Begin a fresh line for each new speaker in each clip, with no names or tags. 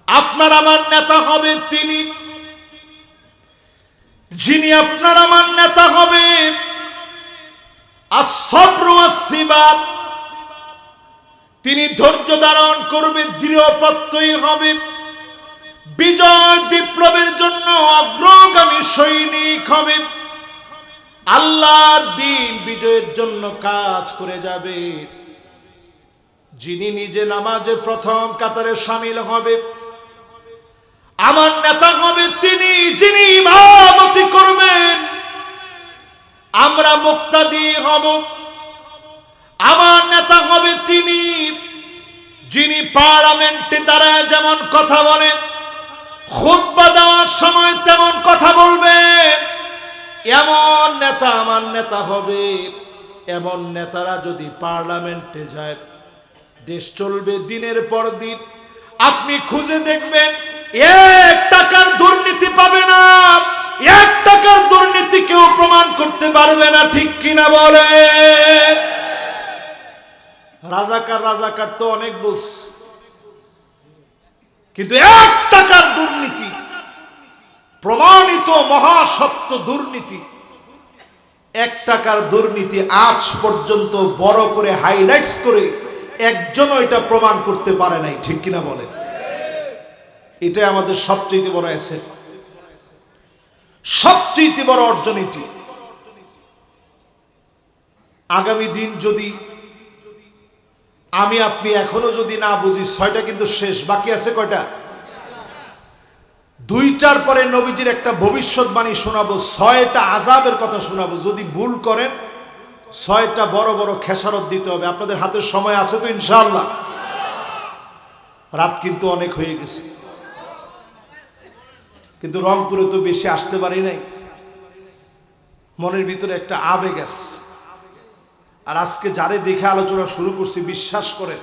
আপনার আমার নেতা হবে তিনি, যিনি আপনার আমার নেতা হবে as-sabr was-sibat, তিনি ধৈর্য ধারণ করবে, দৃঢ়প্রত্যয়ী হবে, বিজয় বিপ্লবের জন্য অগ্রগামী সৈনিক হবে, আল্লাহর দ্বীন বিজয়ের জন্য কাজ করে যাবে, যিনি নিজে নামাজে প্রথম কাতারে শামিল হবে। আমার নেতা হবে তিনি, যিনি ইমামতি করবেন, আমরা মুক্তাদি হব। আমার নেতা হবে তিনি, যিনি পার্লামেন্টে দাঁড়ায় যেমন কথা বলেন, খুতবা দেওয়ার সময় তেমন কথা বলবেন। এমন নেতা আমার নেতা হবে। এমন নেতারা যদি পার্লামেন্টে যায়, দেশ চলবে দিনের পর দিন। আপনি খুঁজে দেখবেন, 1 টাকার দুর্নীতি পাবে না, 1 টাকার দুর্নীতি কেউ প্রমাণ করতে পারবে না, ঠিক কিনা বলে? রাজাকার রাজাকার তো অনেক বলছে, কিন্তু 1 টাকার দুর্নীতি, প্রমাণিত মহাসত্য দুর্নীতি, 1 টাকার দুর্নীতি আজ পর্যন্ত বড় করে হাইলাইটস করে একজনও এটা প্রমাণ করতে পারে নাই, ঠিক কিনা বলে? এটাই আমাদের সবচেয়ে বড় অ্যাসেট, সবচেয়ে বড় অর্জন এটি। আগামী দিন যদি আমি আপনি এখনো যদি না বুঝি, 6টা কিন্তু শেষ, বাকি আছে কয়টা? 2টার পরে নবীজির একটা ভবিষ্যৎবাণী শোনাবো, 6টা আযাবের কথা শোনাবো। যদি ভুল করেন 6টা বড় বড় খেসারত দিতে হবে। আপনাদের হাতে সময় আছে তো ইনশাআল্লাহ? রাত কিন্তু অনেক হয়ে গেছে, কিন্তু রংপুরে তো বেশি আসতে পারি নাই, মনের ভিতরে একটা আবেগ আছে। আর আজকে যারে দেখে আলোচনা শুরু করছি, বিশ্বাস করেন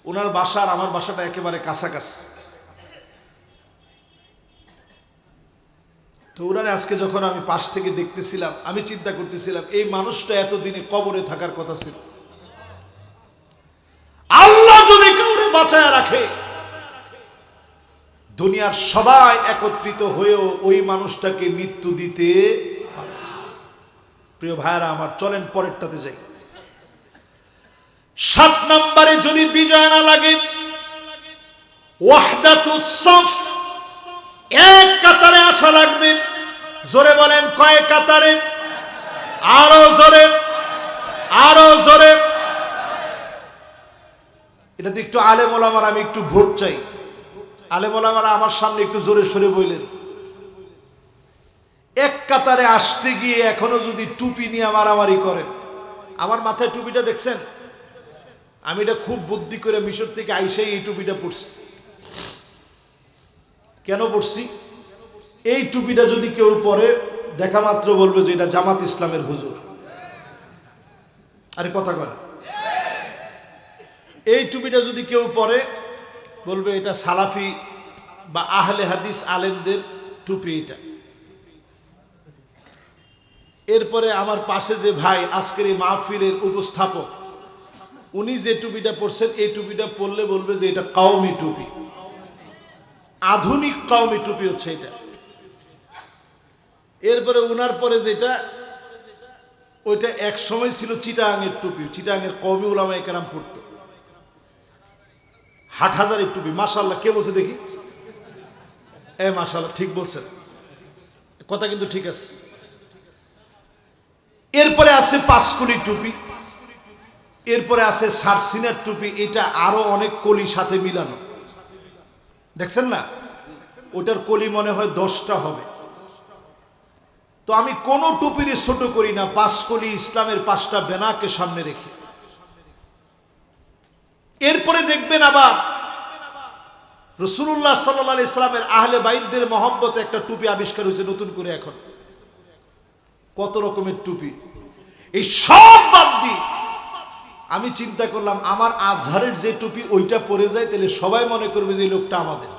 ওনার বাসা আর আমার বাসাটা একেবারে কাছাকাছি। তো ওনারে আজকে যখন আমি পাশ থেকে দেখতেছিলাম, আমি চিন্তা করতেছিলাম এই মানুষটা এতদিনে কবরে থাকার কথা ছিল। আল্লাহ যদি কাউরে বাঁচায় রাখে, দুনিয়ার সবাই একত্রিত হয়েও ওই মানুষটাকে মৃত্যু দিতে পারে। প্রিয় ভাইরা আমার, চলেন পরেরটাতে যাই। 7 নম্বরে যদি বিজয় না লাগে, ওয়াহদাতুস সাফ, এক কাতারে আসা লাগবে। জোরে বলেন, কয় কাতারে? আরো জোরে, আরো জোরে। এটাতে একটু আলেম ওলামার আমি একটু ভোট চাই। আলেম ওলামারা আমার সামনে একটু জোরে সরে বললেন। এক কাতারে আসতে গিয়ে এখনো যদি টুপি নিয়ে মারামারি করেন, আমার মাথায় টুপিটা দেখছেন? আমি এটা খুব বুদ্ধি করে মিশর থেকে আইসাই এই টুপিটা পরছি। কেন পরছি? এই টুপিটা যদি কেউ পরে, দেখা মাত্র বলবে যে এটা জামাত ইসলামের হুজুর। আরে কথা কয় না। এই টুপিটা যদি কেউ পরে, বলবে এটা সালাফি বা আহলে হাদিস আলেমদের টুপি এটা। এরপরে আমার পাশে যে ভাই আজকের এই মাহফিলের উপস্থাপক, উনি যে টুপিটা পরছেন, এই টুপিটা পরলে বলবে যে এটা কওমি টুপি, আধুনিক কওমি টুপি হচ্ছে এটা। এরপরে উনার পরে যেটা, ওইটা এক সময় ছিল চিটাগাঙের টুপি, চিটাগাঙের কওমি উলামায়ে কেরাম পরতো, হাটহাজারের টুপি। মাশাআল্লাহ, কে বলছে দেখি? মাশাআল্লাহ, ঠিক বলছেন, কথা কিন্তু ঠিক আছে। এরপরে আছে পাঁচকুলি টুপি, এরপরে আছে সারসিনার টুপি, এটা আরো অনেক কলি সাথে মিলানো, দেখছেন না? ওটার কলি মনে হয় 10টা হবে। তো আমি কোনো টুপিরই ছোট করি না, 5 কলি ইসলামের 5টা বেনাকে সামনে রেখে। এরপরে দেখবেন আবার রাসূলুল্লাহ সাল্লাল্লাহু আলাইহি সাল্লামের আহলে বাইতদের মহব্বতে একটা টুপি আবিষ্কার হয়েছে নতুন করে। এখন কত রকমের টুপি, এই সব বাদ দিয়ে আমি চিন্তা করলাম, আমার আজহারের যে টুপি ওইটা পরে যায়, তাহলে সবাই মনে করবে যে এই লোকটা আমাদের।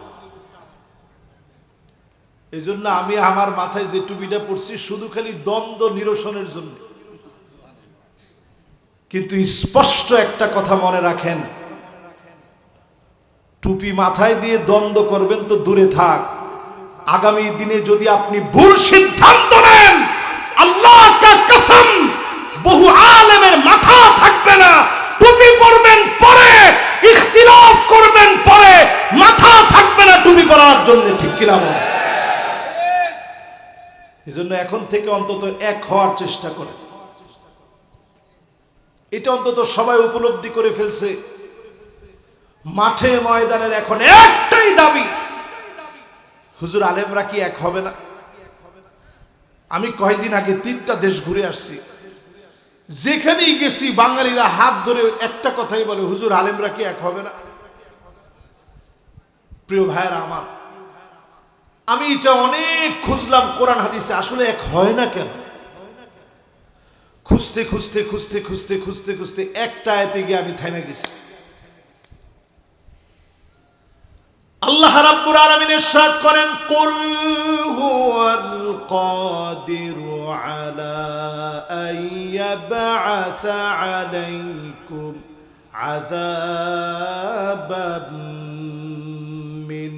এই জন্য আমি আমার মাথায় যে টুপিটা পরছি শুধু খালি দ্বন্দ্ব নিরসনের জন্য। কিন্তু স্পষ্ট একটা কথা মনে রাখেন, টুপি মাথায় দিয়ে দ্বন্দ্ব করবেন তো দূরে থাক, আগামী দিনে যদি আপনি ভুল সিদ্ধান্ত নেন, আল্লাহ কা কসম, বহু আলেমের মাথা থাকবে না। টুপি পরবেন পরে, ইখতিলাফ করবেন পরে, মাথা থাকবে না টুপি পরার জন্য। ঠিক কিনা বল? এজন্য এখন থেকে অন্তত এক হওয়ার চেষ্টা করেন। এটা অন্তত সবাই উপলব্ধি করে ফেলছে। মাঠে ময়দানের এখন একটাই দাবি, হুজুর আলেমরা কি এক হবে না? আমি কয়েকদিন আগে 3টা দেশ ঘুরে আসছি, যেখানেই গেছি বাঙালিরা হাত ধরে একটা কথাই বলে, হুজুর আলেমরা কি এক হবে না? প্রিয় ভাইয়েরা আমার, আমি এটা অনেক খুঁজলাম কোরআন হাদিসে, আসলে এক হয় না কেন? খুঁজতে খুঁজতে খুঁজতে খুঁজতে খুঁজতে খুঁজতে একটা আয়াতে গিয়ে আমি থেমে গেছি। আল্লাহ রাব্বুল আলামিন ইরশাদ করেন, কুল হুয়াল কাদিরু আলা আন ইয়াবআসা আলাইকুম আযাবাম মিন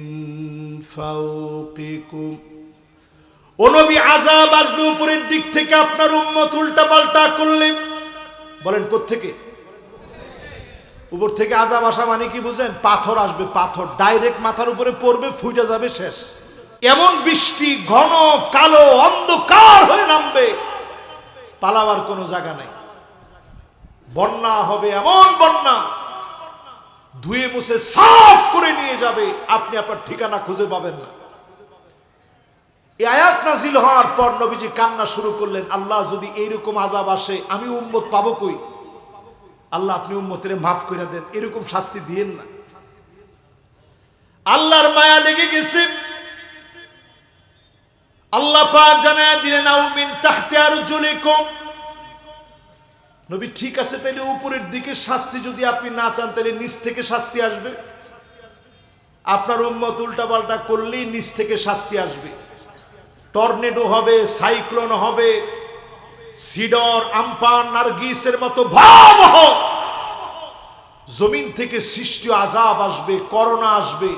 ফাওকিকুম। ও নবী, আযাব আসবে উপরের দিক থেকে, আপনার উম্মত উল্টা পাল্টা করলে। বলেন কোত্থেকে? উপর থেকে আযাব আসা মানে কি বুঝেন? পাথর আসবে, পাথর ডাইরেক্ট মাথার উপরে পড়বে, ফুটে যাবে, শেষ। এমন বৃষ্টি ঘন কালো অন্ধকার হয়ে নামবে, পালাবার কোনো জায়গা নাই। বন্যা হবে, এমন বন্যা ধুয়ে মুছে সাফ করে নিয়ে যাবে, আপনি আপনার ঠিকানা খুঁজে পাবেন না। এই আয়াত নাযিল হওয়ার পর নবীজি কান্না শুরু করলেন, আল্লাহ যদি এইরকম আযাব আসে আমি উম্মত পাবো কই? আল্লাহ আপনি উম্মতের মাফ করে দেন, এরকম শাস্তি দিয়েন না। আল্লাহর মায়া লেগে গেছে, আল্লাহ পাক জানায় দিলেন, আও মিন তাহতি আরজুলিকুম। নবী, ঠিক আছে, তাইলে উপরের দিকে শাস্তি যদি আপনি না চান, তাহলে নিচ থেকে শাস্তি আসবে। আপনার উম্মত উল্টাপাল্টা করলেই নিচ থেকে শাস্তি আসবে। টর্নেডো হবে, সাইক্লোন হবে, সিডর, আমপান, নার্গিসের মতো ভয়াবহ জমিন থেকে সৃষ্টি আযাব আসবে, করোনা আসবে,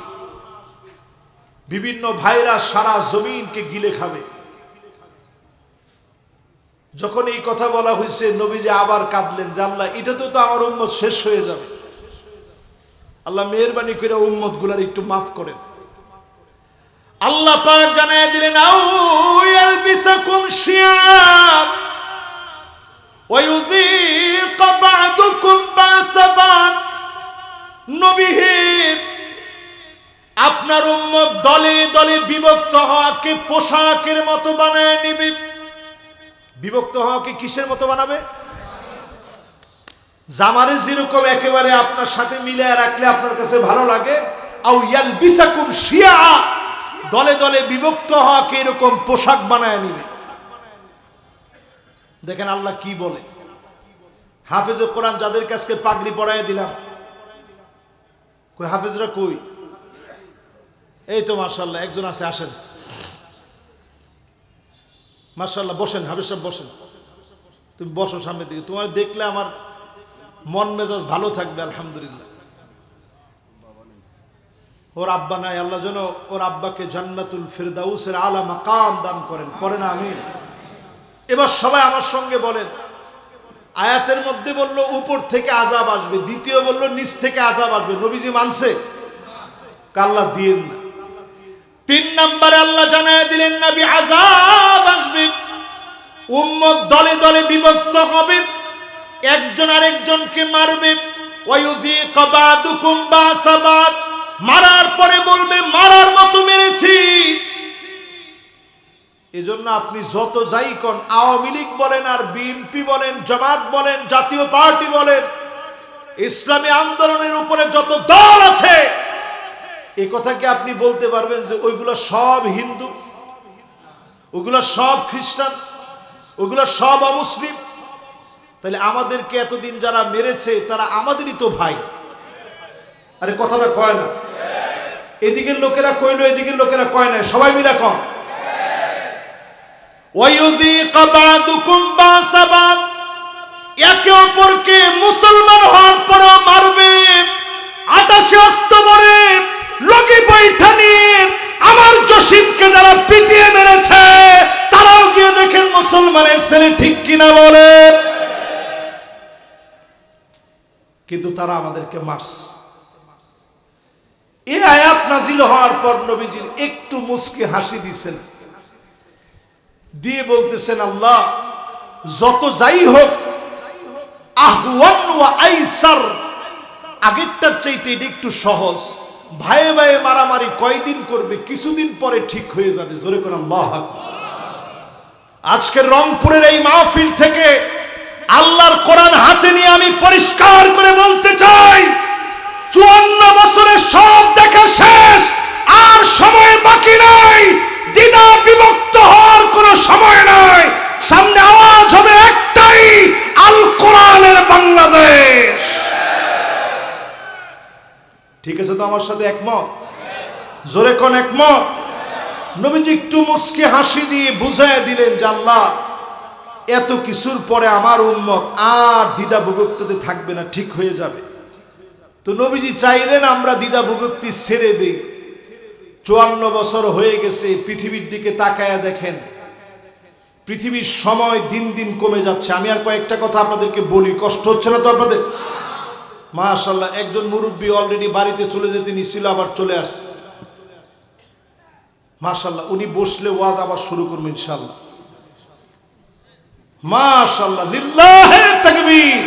বিভিন্ন ভাইরাস সারা জমিনকে গিলে খাবে। যখন এই কথা বলা হয়েছে, নবীজি আবার কাঁদলেন যে আল্লাহ, এটাতে তো আমার উম্মত শেষ হয়ে যাবে। আল্লাহ মেহেরবানি করে উম্মত গুলার একটু মাফ করেন। আল্লাহ পাক জানায় দিলেন, আও ইয়ালবিসাকুম শিয়াব ওয়া ইউযীক বা'দুকুম বা'সা বা'দ। নবী হে, আপনার উম্মত দলে দলে বিভক্ত হওয়াকে পোশাকের মতো বানায় নিবে। বিভক্ত হওয়াকে কিসের মতো বানাবে? জামারে যেরকম একেবারে আপনার সাথে মিলিয়ে রাখলে আপনার কাছে ভালো লাগে, আও ইয়ালবিসাকুম শিয়া, দলে দলে বিভক্ত হওয়াকে এরকম পোশাক বানায় নিবে। দেখেন আল্লাহ কি বলে। হাফেজে কোরআন যাদের কাছে পাগড়ি পরায় দিলাম, কই হাফেজরা কই? এই তো মাশাআল্লাহ একজন আছে, আসেন মাশাআল্লাহ, বসেন হাফেজ সাহেব, বসেন। তুমি বসো সামনের দিকে, তোমার দেখলে আমার মন মেজাজ ভালো থাকবে। আলহামদুলিল্লাহ। ওর আব্বা নাই, আল্লাহ যেন ওর আব্বাকে জান্নাতুল ফিরদাউসের আলা মাকাম দান করেন, পড়েন আমিন। এবার সবাই আমার সঙ্গে বলেন, আয়াতের মধ্যে বললো উপর থেকে আযাব আসবে, দ্বিতীয় বললো নিচ থেকে আযাব আসবে, নবীজি মানছে? আল্লাহ দিয়েন না। 3 নম্বরে আল্লাহ জানায় দিলেন, নবী, আযাব আসবে, উম্মত দলে দলে বিভক্ত হবে, একজন আরেকজনকে মারবে। ওয়া ইউযীক বা'দুকুম বা'সা বা'দ, মারার পরে বলবে মারার মতো মেরেছি। এজন্য আপনি যত যাই কোন, আওয়ামী লীগ বলেন আর বিএনপি বলেন, জামাত বলেন, জাতীয় পার্টি বলেন, ইসলামী আন্দোলনের উপরে যত দল আছে, এই কথা কি আপনি বলতে পারবেন যে ওইগুলো সব হিন্দু, ওইগুলো সব খ্রিস্টান, ওইগুলো সব অমুসলিম? তাহলে আমাদেরকে এতদিন যারা মেরেছে তারা আমাদেরই তো ভাই। আরে কথাটা কয় না? এদিকের লোকেরা কইলো, এদিকের লোকেরা কয় না, সবাই মিলে কন। ওয়ায়ুযীক বা'দুকুম বা'সা বা'দ, একে অপরকে মুসলমান হওয়ার পরও মারবে। 28 অক্টোবরে লগি বৈঠা নিয়ে আমার জসিমকে যারা পিটিয়ে মেরেছে তারাও গিয়ে দেখেন মুসলমানের ছেলে, ঠিক কিনা বলে? কিন্তু তারা আমাদেরকে মারছে। এই আয়াত নাজিল হওয়ার পর নবীজির একটু মুস্কি হাসি দিয়েছেন, দিয়ে বলতেছেন, আল্লাহ যত যাই হোক আহওয়ান ওয়া আইসার, আগেরটার চাইতে এটা একটু সহজ। ভাইয়ে ভাইয়ে মারামারি কয়দিন করবে, কিছুদিন পরে ঠিক হয়ে যাবে। জোরে করে আল্লাহু আকবার। আজকের রংপুরের এই মাহফিল থেকে আল্লাহর কোরআন হাতে নিয়ে আমি পরিষ্কার করে বলতে চাই, 54 বছরের সব দেখা শেষ, আর সময় বাকি নাই। দ্বিধা বিভক্ত হওয়ার কোনো সময় নাই। সামনে আওয়াজ হবে একটাই, আল কোরআনের বাংলাদেশ। ঠিক আছে তো? আমার সাথে একমত? জোরে কোন একমত? নবীজি একটু মুস্কি হাসি দিয়ে বুঝাইয়া দিলেন যে আল্লাহ এত কিছুর পরে আমার উম্মত আর দ্বিধা বিভক্তিতে থাকবে না, ঠিক হয়ে যাবে। তো নবীজি চাইলেন আমরা দ্বিধা বিভক্তি ছেড়ে দেই। 54 বছর হয়ে গেছে, পৃথিবীর দিকে তাকায়া দেখেন, পৃথিবীর সময় দিন দিন কমে যাচ্ছে। আমি আর কয়েকটা কথা আপনাদেরকে বলি, কষ্ট হচ্ছে না তো আপনাদের? মাশাআল্লাহ, একজন মুরব্বী অলরেডি বাড়িতে চলে যেতে নিছিল, আবার চলে আসছে। মাশাআল্লাহ, উনি বসলে ওয়াজ আবার শুরু করবেন ইনশাআল্লাহ। মাশাআল্লাহ, লিল্লাহি তাকবীর।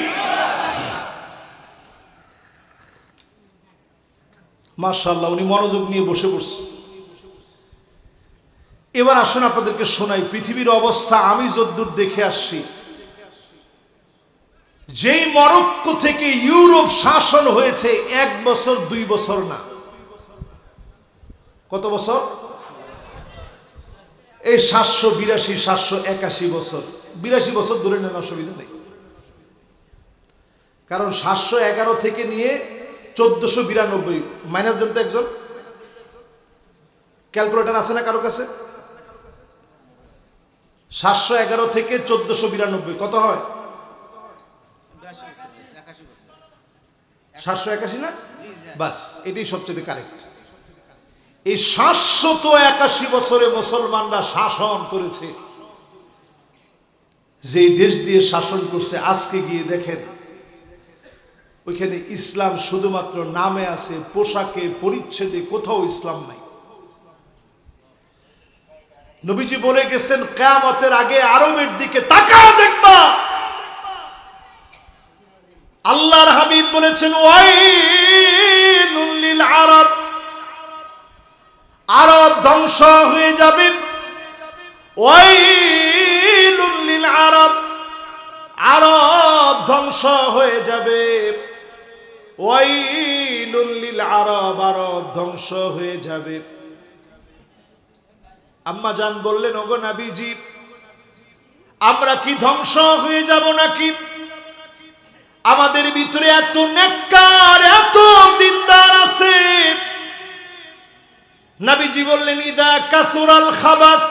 মাশাআল্লাহ, উনি মনোযোগ নিয়ে বসে পড়ছে। এবার আসুন আপনাদেরকে শোনাই পৃথিবীর অবস্থা আমি যদ্দূর দেখে আসছি। যেই মরক্কো থেকে ইউরোপ শাসন হয়েছে 1 বছর 2 বছর না, কত বছর? এই 782 781 বছর, 82 বছর ধরে নেন, অসুবিধা নেই। কারণ 711 থেকে নিয়ে 1492 মাইনাস দেন তো একজন, ক্যালকুলেটর আছে না কারো কাছে? 711 থেকে 1492 কত হয়? 781 না? বাস, এটাই সবচেয়ে কারেক্ট। এই 781 বছরে মুসলমানরা শাসন করেছে। যে দেশ দিয়ে শাসন করছে, আজকে গিয়ে দেখেন ওইখানে ইসলাম শুধুমাত্র নামে আছে, পোশাকে পরিচ্ছেদে কোথাও ইসলাম নাই। নবীজি বলে গেছেন কিয়ামতের আগে আরবের দিকে তাকায় দেখবা। আল্লাহর হাবিব বলেছেন ওয়াইলুল লিল আরব, আরব ধ্বংস হয়ে যাবে। ওয়াইলুল লিল আরব, আরব ধ্বংস হয়ে যাবে। ওয়াইলুল লিল আরব, আরব ধ্বংস হয়ে যাবে। আম্মা জান বললেন, ওগো নবীজি, আমরা কি ধ্বংস হয়ে যাব নাকি? আমাদের ভিতরে এত নেককার, এত দিনদার আছে। নবীজি বললেন, ইদা কাসুরাল খাবাস,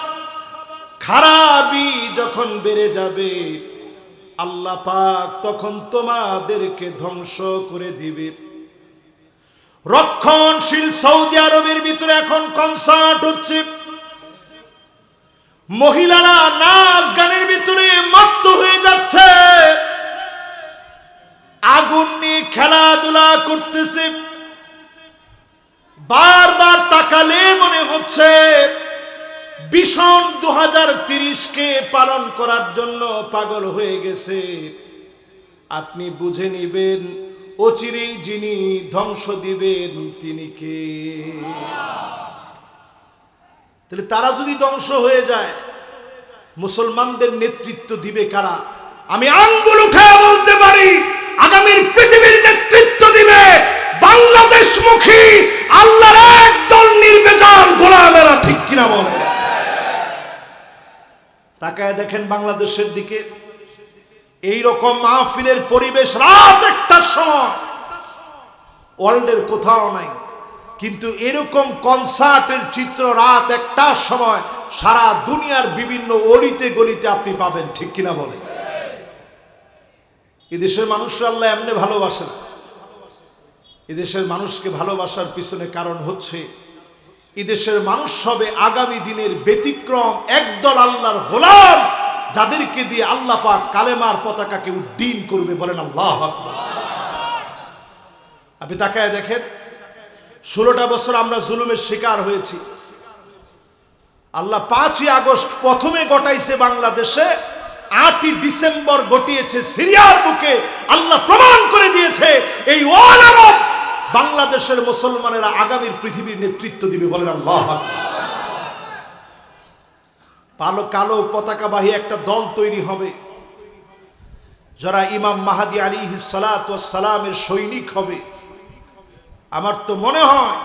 খারাপি যখন বেড়ে যাবে আল্লাহ পাক তখন তোমাদেরকে ধ্বংস করে দিবে। রক্ষণশীল সৌদি আরবের ভিতরে এখন কনসার্ট হচ্ছে, মহিলারা নাচ গানের ভিতরে মত্ত হয়ে যাচ্ছে, আগুন নিয়ে খেলাধুলা করতেছে। বারবার তাকালে মনে হচ্ছে ভীষণ 2030কে পালন করার জন্য পাগল হয়ে গেছে। আপনি বুঝে নিবেন অচিরেই যিনি ধ্বংস দিবেন তিনি কে। তাহলে তারা যদি ধ্বংস হয়ে যায়, মুসলমানদের নেতৃত্ব দিবে কারা? আমি আঙ্গুল উঠায় বলতে পারি, আগামীর পৃথিবীর নেতৃত্ব দিবে বাংলাদেশমুখী আল্লাহর একদল নির্বেজাল গোলামেরা, ঠিক কিনা বলে? তাকায় দেখেন বাংলাদেশের দিকে, এই রকম মাহফিলের পরিবেশ রাত 1টার সময় ওয়ার্ল্ডের কোথাও নাই। কিন্তু এরকম কনসার্টের চিত্র রাত 1টার সময় সারা দুনিয়ার বিভিন্ন অলিতে গলিতে আপনি পাবেন, ঠিক কিনা বলে? এদেশের মানুষরা আল্লাহ এমনি ভালোবাসে না। এদেশের মানুষকে ভালোবাসার পিছনে কারণ হচ্ছে এদেশের মানুষ হবে আগামী দিনের ব্যতিক্রম একদল আল্লাহর গোলাম, যাদেরকে দিয়ে আল্লাহ পাক কালেমার পতাকাকে উড্ডীন করবে। বলেন আল্লাহু আকবার। আপনি তাকায় দেখেন, 16টা বছর আমরা জুলুমের শিকার হয়েছি। আল্লাহ 5ই আগস্ট প্রথমে ঘটাইছে বাংলাদেশে, 8ই ডিসেম্বর ঘটিয়েছে সিরিয়ার বুকে। আল্লাহ প্রমাণ করে দিয়েছে এই ওয়াল আরব বাংলাদেশের মুসলমানেরা আগামীর পৃথিবীর নেতৃত্ব দিবে। বলেন আল্লাহু আকবার। কালো পতাকাবাহী একটা দল তৈরি হবে, যারা ইমাম মাহদী আলাইহিস সালাতু ওয়াস সালামের সৈনিক হবে। আমার তো মনে হয়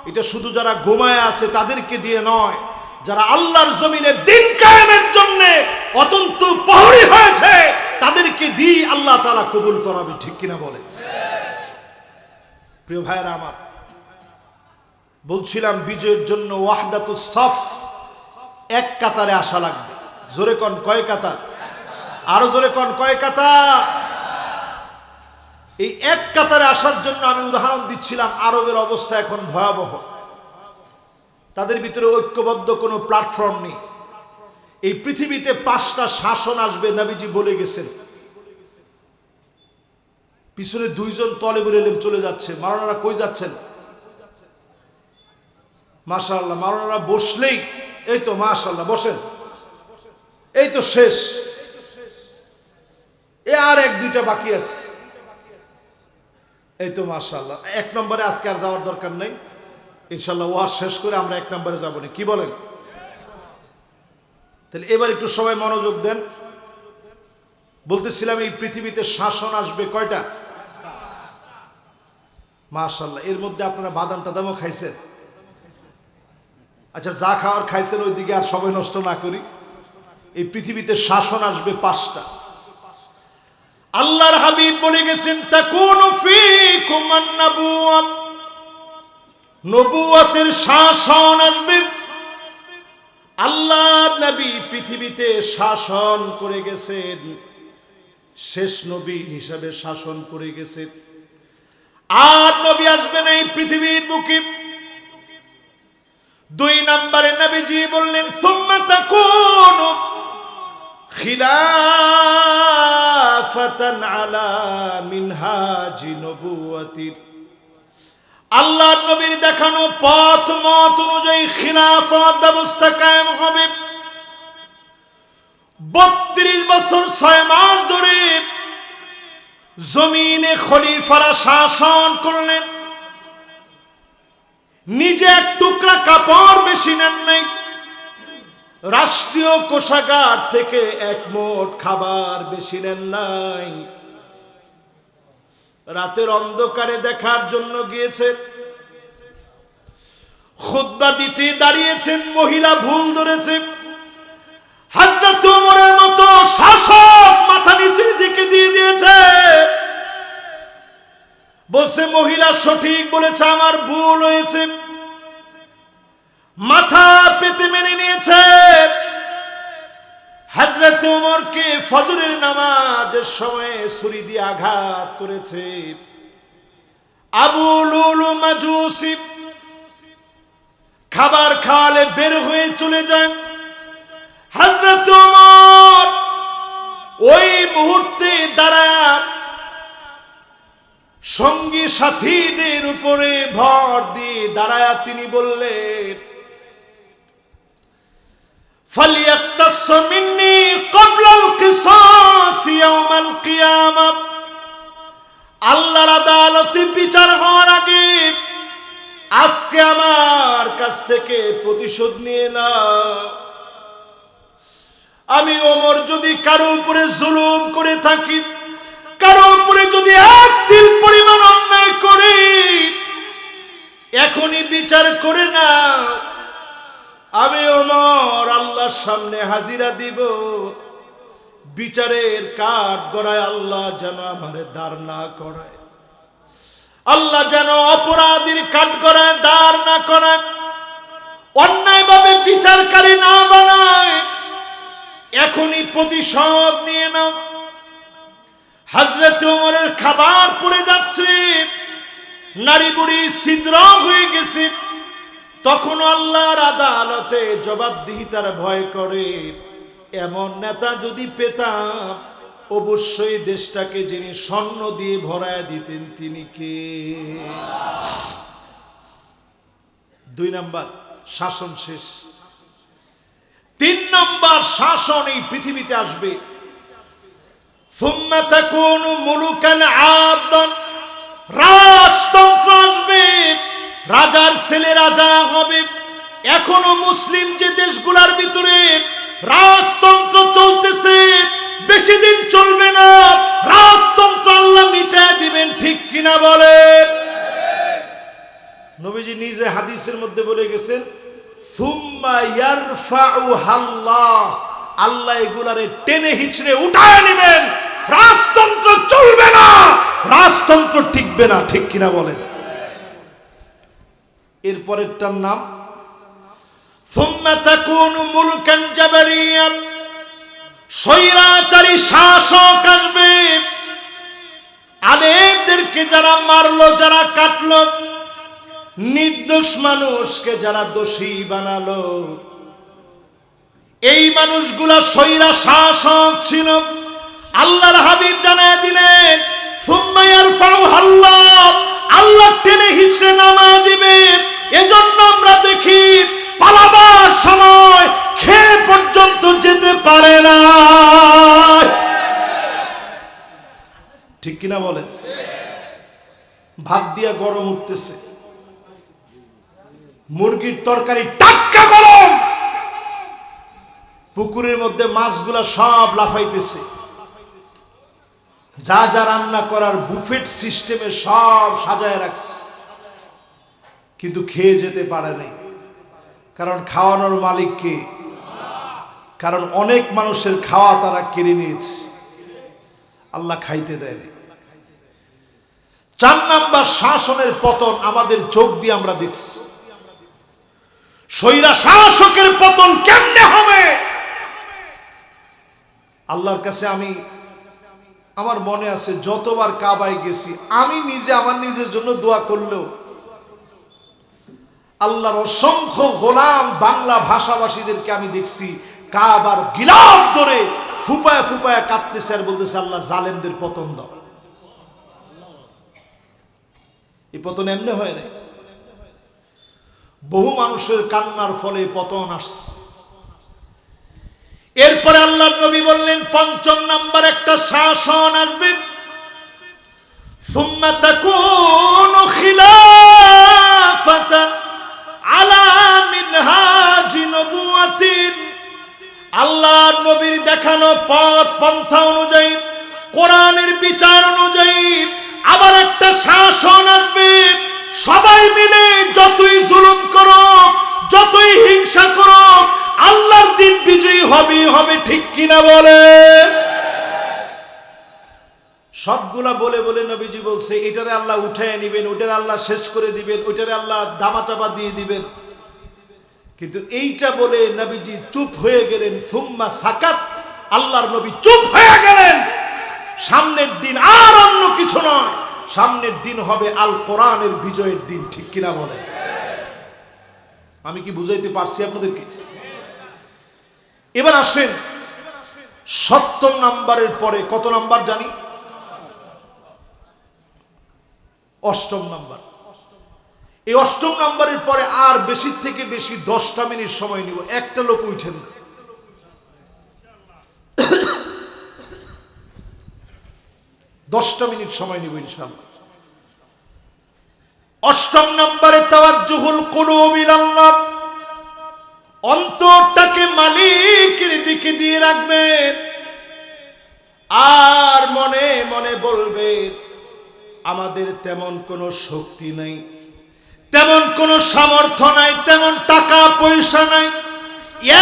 এটা শুধু যারা ঘুমায় আছে তাদেরকে দিয়ে নয়, যারা আল্লাহর জমিনে দিন কায়েমের জন্য অত্যন্ত প্রহরী হয়েছে তাদেরকে দিয়ে আল্লাহ তাআলা কবুল করাবে। ঠিক কিনা বলেন? প্রিয় ভাইরা আমার, বলছিলাম বিজয়ের জন্য ওয়াহদাতুস সাফ, এক কাতারে আসা লাগবে। জোরে কোন কয় কাতার? আরো জোরে কোন কয় কাতার? এই এক কাতারে আসার জন্য আমি উদাহরণ দিচ্ছিলাম, আরবের অবস্থা এখন ভয়াবহ। তাদের ভিতরে ঐক্যবদ্ধ কোনো প্ল্যাটফর্ম নেই। এই পৃথিবীতে 5টা শাসন আসবে, নবীজি বলে গেছেন। পিছনে 2 জন তলেবুল ইলম চলে যাচ্ছে। মাওলানারা কই যাচ্ছেন? মাশাআল্লাহ, মাওলানারা বসলেই এই তো মাশাআল্লাহ বসেন, এই তো শেষ, এ আর 1-2টা বাকি আছে। এই তো মাশাআল্লাহ, 1 নম্বরে আজকে আর যাওয়ার দরকার নেই, ইনশাআল্লাহ ওয়াজ শেষ করে আমরা 1 নম্বরে যাব না, কি বলেন? তাহলে এবার একটু সবাই মনোযোগ দেন। বলতেছিলাম এই পৃথিবীতে শাসন আসবে কয়টা? মাশাআল্লাহ, এর মধ্যে আপনারা বাদাম টাদামও খাইছেন। আচ্ছা, যা খাওয়ার খাইছেন ওই দিকে আর সবাই নষ্ট না করি। এই পৃথিবীতে শাসন আসবে 5টা। আল্লাহর হাবিব বলে গেছেন তাকুনু ফীকুম আন-নবুওয়া, নবুয়তের শাসন আসবে। আল্লাহর নবী পৃথিবীতে শাসন করে গেছেন, শেষ নবী হিসাবে শাসন করে গেছেন। আর নবী আসবেন এই পৃথিবীর বুকে। 2 নম্বরে নবীজি বললেন সুম্মা তাকুনু খিলাফাতান আলা মিনহাজি নবুওয়াতির, আল্লাহর নবীর দেখানো পথ মত অনুযায়ী খিলাফত ব্যবস্থা কায়েম হবে। 32 বছর 6 মাস ধরে জমিনে খলিফারা শাসন করলেন। নিজে এক টুকরা কাপড় বেশি নেন নাই, রাষ্ট্রীয় কোষাগার থেকে 1 মোট খাবার বেশি নেন নাই। রাতের অন্ধকারে দেখার জন্য গিয়েছেন, খুতবা দিতে দাঁড়িয়েছেন, মহিলা ভুল ধরেছে। হযরত ওমরের মতো শাসক মাথা নিচের দিকে দিয়ে দিয়েছে, বলছে মহিলা সঠিক বলেছে, আমার ভুল হয়েছে। মাথা পেতে মেনে নিয়েছে। হযরত ওমরকে ফজরের নামাজের সময় ছুরি দিয়ে আঘাত করেছে। আবু লুলু মাজুসি খাবার খাওয়ালে বের হয়ে চলে যায়। হযরত ওমর ওই মুহূর্তে দাঁড়ায় সঙ্গী সাথীদের উপরে ভর দিয়ে দাঁড়ায় তিনি বললেন ফালিয়াক্তাস মিন্নি ক্বাবলা আল কিসাস ইয়াউমাল কিয়ামাহ, আল্লাহর আদালতে বিচার হওয়ার আগে আজকে আমার কাছ থেকে প্রতিশোধ নিয়ে নাও। আমি ওমর যদি কারো উপরে জুলুম করে থাকি, কারো উপরে যদি 1 তিল পরিমাণ অন্যায় করি, এখনই বিচার করে না। আমি ওমর আল্লাহর সামনে হাজিরা দিব। বিচারের কাঠ গড়ায় আল্লাহ যেন আমারে দাঁড় না করায়, আল্লাহ যেন অপরাধীর কাঠ গড়ায় দাঁড় না করায়, অন্যায়ভাবে বিচারকারী না বানায়। এখনই প্রতিশোধ নিয়ে নাও। হযরত ওমরের খাবার পড়ে যাচ্ছে, নারী বুড়ি ছিদ্র হয়ে গেছে, তখন আল্লাহর আদালতে জবাবদিহিতার ভয় করে। এমন নেতা যদি পেতাম, অবশ্যই দেশটাকে যিনি স্বর্ণ দিয়ে ভরায় দিতেন তিনি কে? 2 নাম্বার শাসন শেষ। 3 নাম্বার শাসন এই পৃথিবীতে আসবে। সুম্মা তাকুনু মুলুকান আবদান, রাজতন্ত্র আসবে, রাজার ছেলে রাজা হবে। এখনো মুসলিম যে দেশগুলোর ভিতরে রাজতন্ত্র চলতেছে, বেশি দিন চলবে না, রাজতন্ত্র আল্লাহ মিটায় দিবেন, ঠিক কিনা বলে? নবীজি নিজে হাদিসের মধ্যে বলে গেছেন, সুম্মা ইয়ারফাউহাল্লাহ, আল্লাহ এগুলারে টেনে হিচড়ে উঠায় নেবেন, রাজতন্ত্র চলবে না, রাজতন্ত্র টিকবে না, ঠিক কিনা বলেন? এরপরেরটার নাম সুম্মা তাকুনু মুলকান জাবারিয়া, স্বৈরাচারী শাসক আসবে। আলেমদেরকে যারা মারলো, যারা কাটলো, নির্দোষ মানুষকে যারা দোষী বানালো, এই মানুষগুলা স্বৈরা শাসক ছিল। আল্লাহর হাবিব জানায় দিলেন, সুম্মা ইয়ারফাউহাল্লাহ, আল্লাহ টেনে হিচড়ে নামায় দিবে। এজন্য আমরা দেখি পালাবার সময় খেয়ে পর্যন্ত যেতে পারে না, ঠিক কিনা বলেন? ভাত দিয়া গরম উঠতেছে, মুরগির তরকারি টাটকা গরম, পুকুরের মধ্যে মাছগুলা সব লাফাইতেছে, যা যা রান্না করার বুফেট সিস্টেমে সব সাজায় রাখছে, কিন্তু খেয়ে যেতে পারে নাই। কারণ খাওয়ানোর মালিক কে? কারণ অনেক মানুষের খাওয়া তারা কেড়ে নিয়েছে, আল্লাহ খাইতে দেয়নি। 4 নাম্বার শাসনের পতন আমাদের চোখ দিয়ে আমরা দেখছি। স্বৈরা শাসকের পতন কেমনে হবে? আল্লাহর কাছে আমার মনে আছে, যতবার কাবায় গেছি, আমি নিজে আমার নিজের জন্য দোয়া করলেও আল্লাহর অসংখ্য গোলাম বাংলা ভাষাভাষীদেরকে আমি দেখছি কাবার গিলাফ ধরে ফুপায় ফুপায় কাঁদতেছে আর বলতেছে, আল্লাহ জালেমদের পতন দাও। এই পতন এমনি হয় না, বহু মানুষের কান্নার ফলে পতন আসছে। এরপরে আল্লাহর নবী বললেন, 5 নাম্বার একটা শাসন আসবে। সুম্মা তাকুনু খিলাফাতান আলা মিনহাজি নবুওয়াতিন, আল্লাহর নবীর দেখানো পথ পন্থা অনুযায়ী, কোরআনের বিচার অনুযায়ী আবার একটা শাসন আসবে। সবাই মিলে যতই জুলুম করো, যতই হিংসা করো, আল্লাহর দিন বিজয়ী হবে, ঠিক কিনা বলে? সবগুলা বলে বলে নবীজি বলছে, এটারে আল্লাহ উঠায় নিবেন, ওটারে আল্লাহ শেষ করে দিবেন, ওটারে আল্লাহ দামাচাপা দিয়ে দিবেন। কিন্তু এইটা বলে নবীজি চুপ হয়ে গেলেন। সুম্মা সাকাত, আল্লাহর নবী চুপ হয়ে গেলেন। সামনের দিন আর অন্য কিছু নয়, সামনের দিন হবে আল কোরআনের বিজয়ের দিন, ঠিক কিনা বলে? আমি কি বুঝাইতে পারছি আপনাদেরকে? এবার আসেন 70 নাম্বারের পরে কত নাম্বার জানি? 8ম নাম্বার। এই 8ম নাম্বারের পরে আর বেশি থেকে বেশি 10টা মিনিট সময় নিব, একটা লোক উঠেন না। 10টা মিনিট সময় নিব ইনশাআল্লাহ। 8ম নাম্বারে তাওয়াজ্জুহুল কুলুব ইলাল্লাহ, অন্তরটাকে মালিকের দিকে দিয়ে রাখবেন আর মনে মনে বলবেন, আমাদের তেমন কোনো শক্তি নাই, তেমন কোনো সামর্থ্য নাই, তেমন টাকা পয়সা নাই,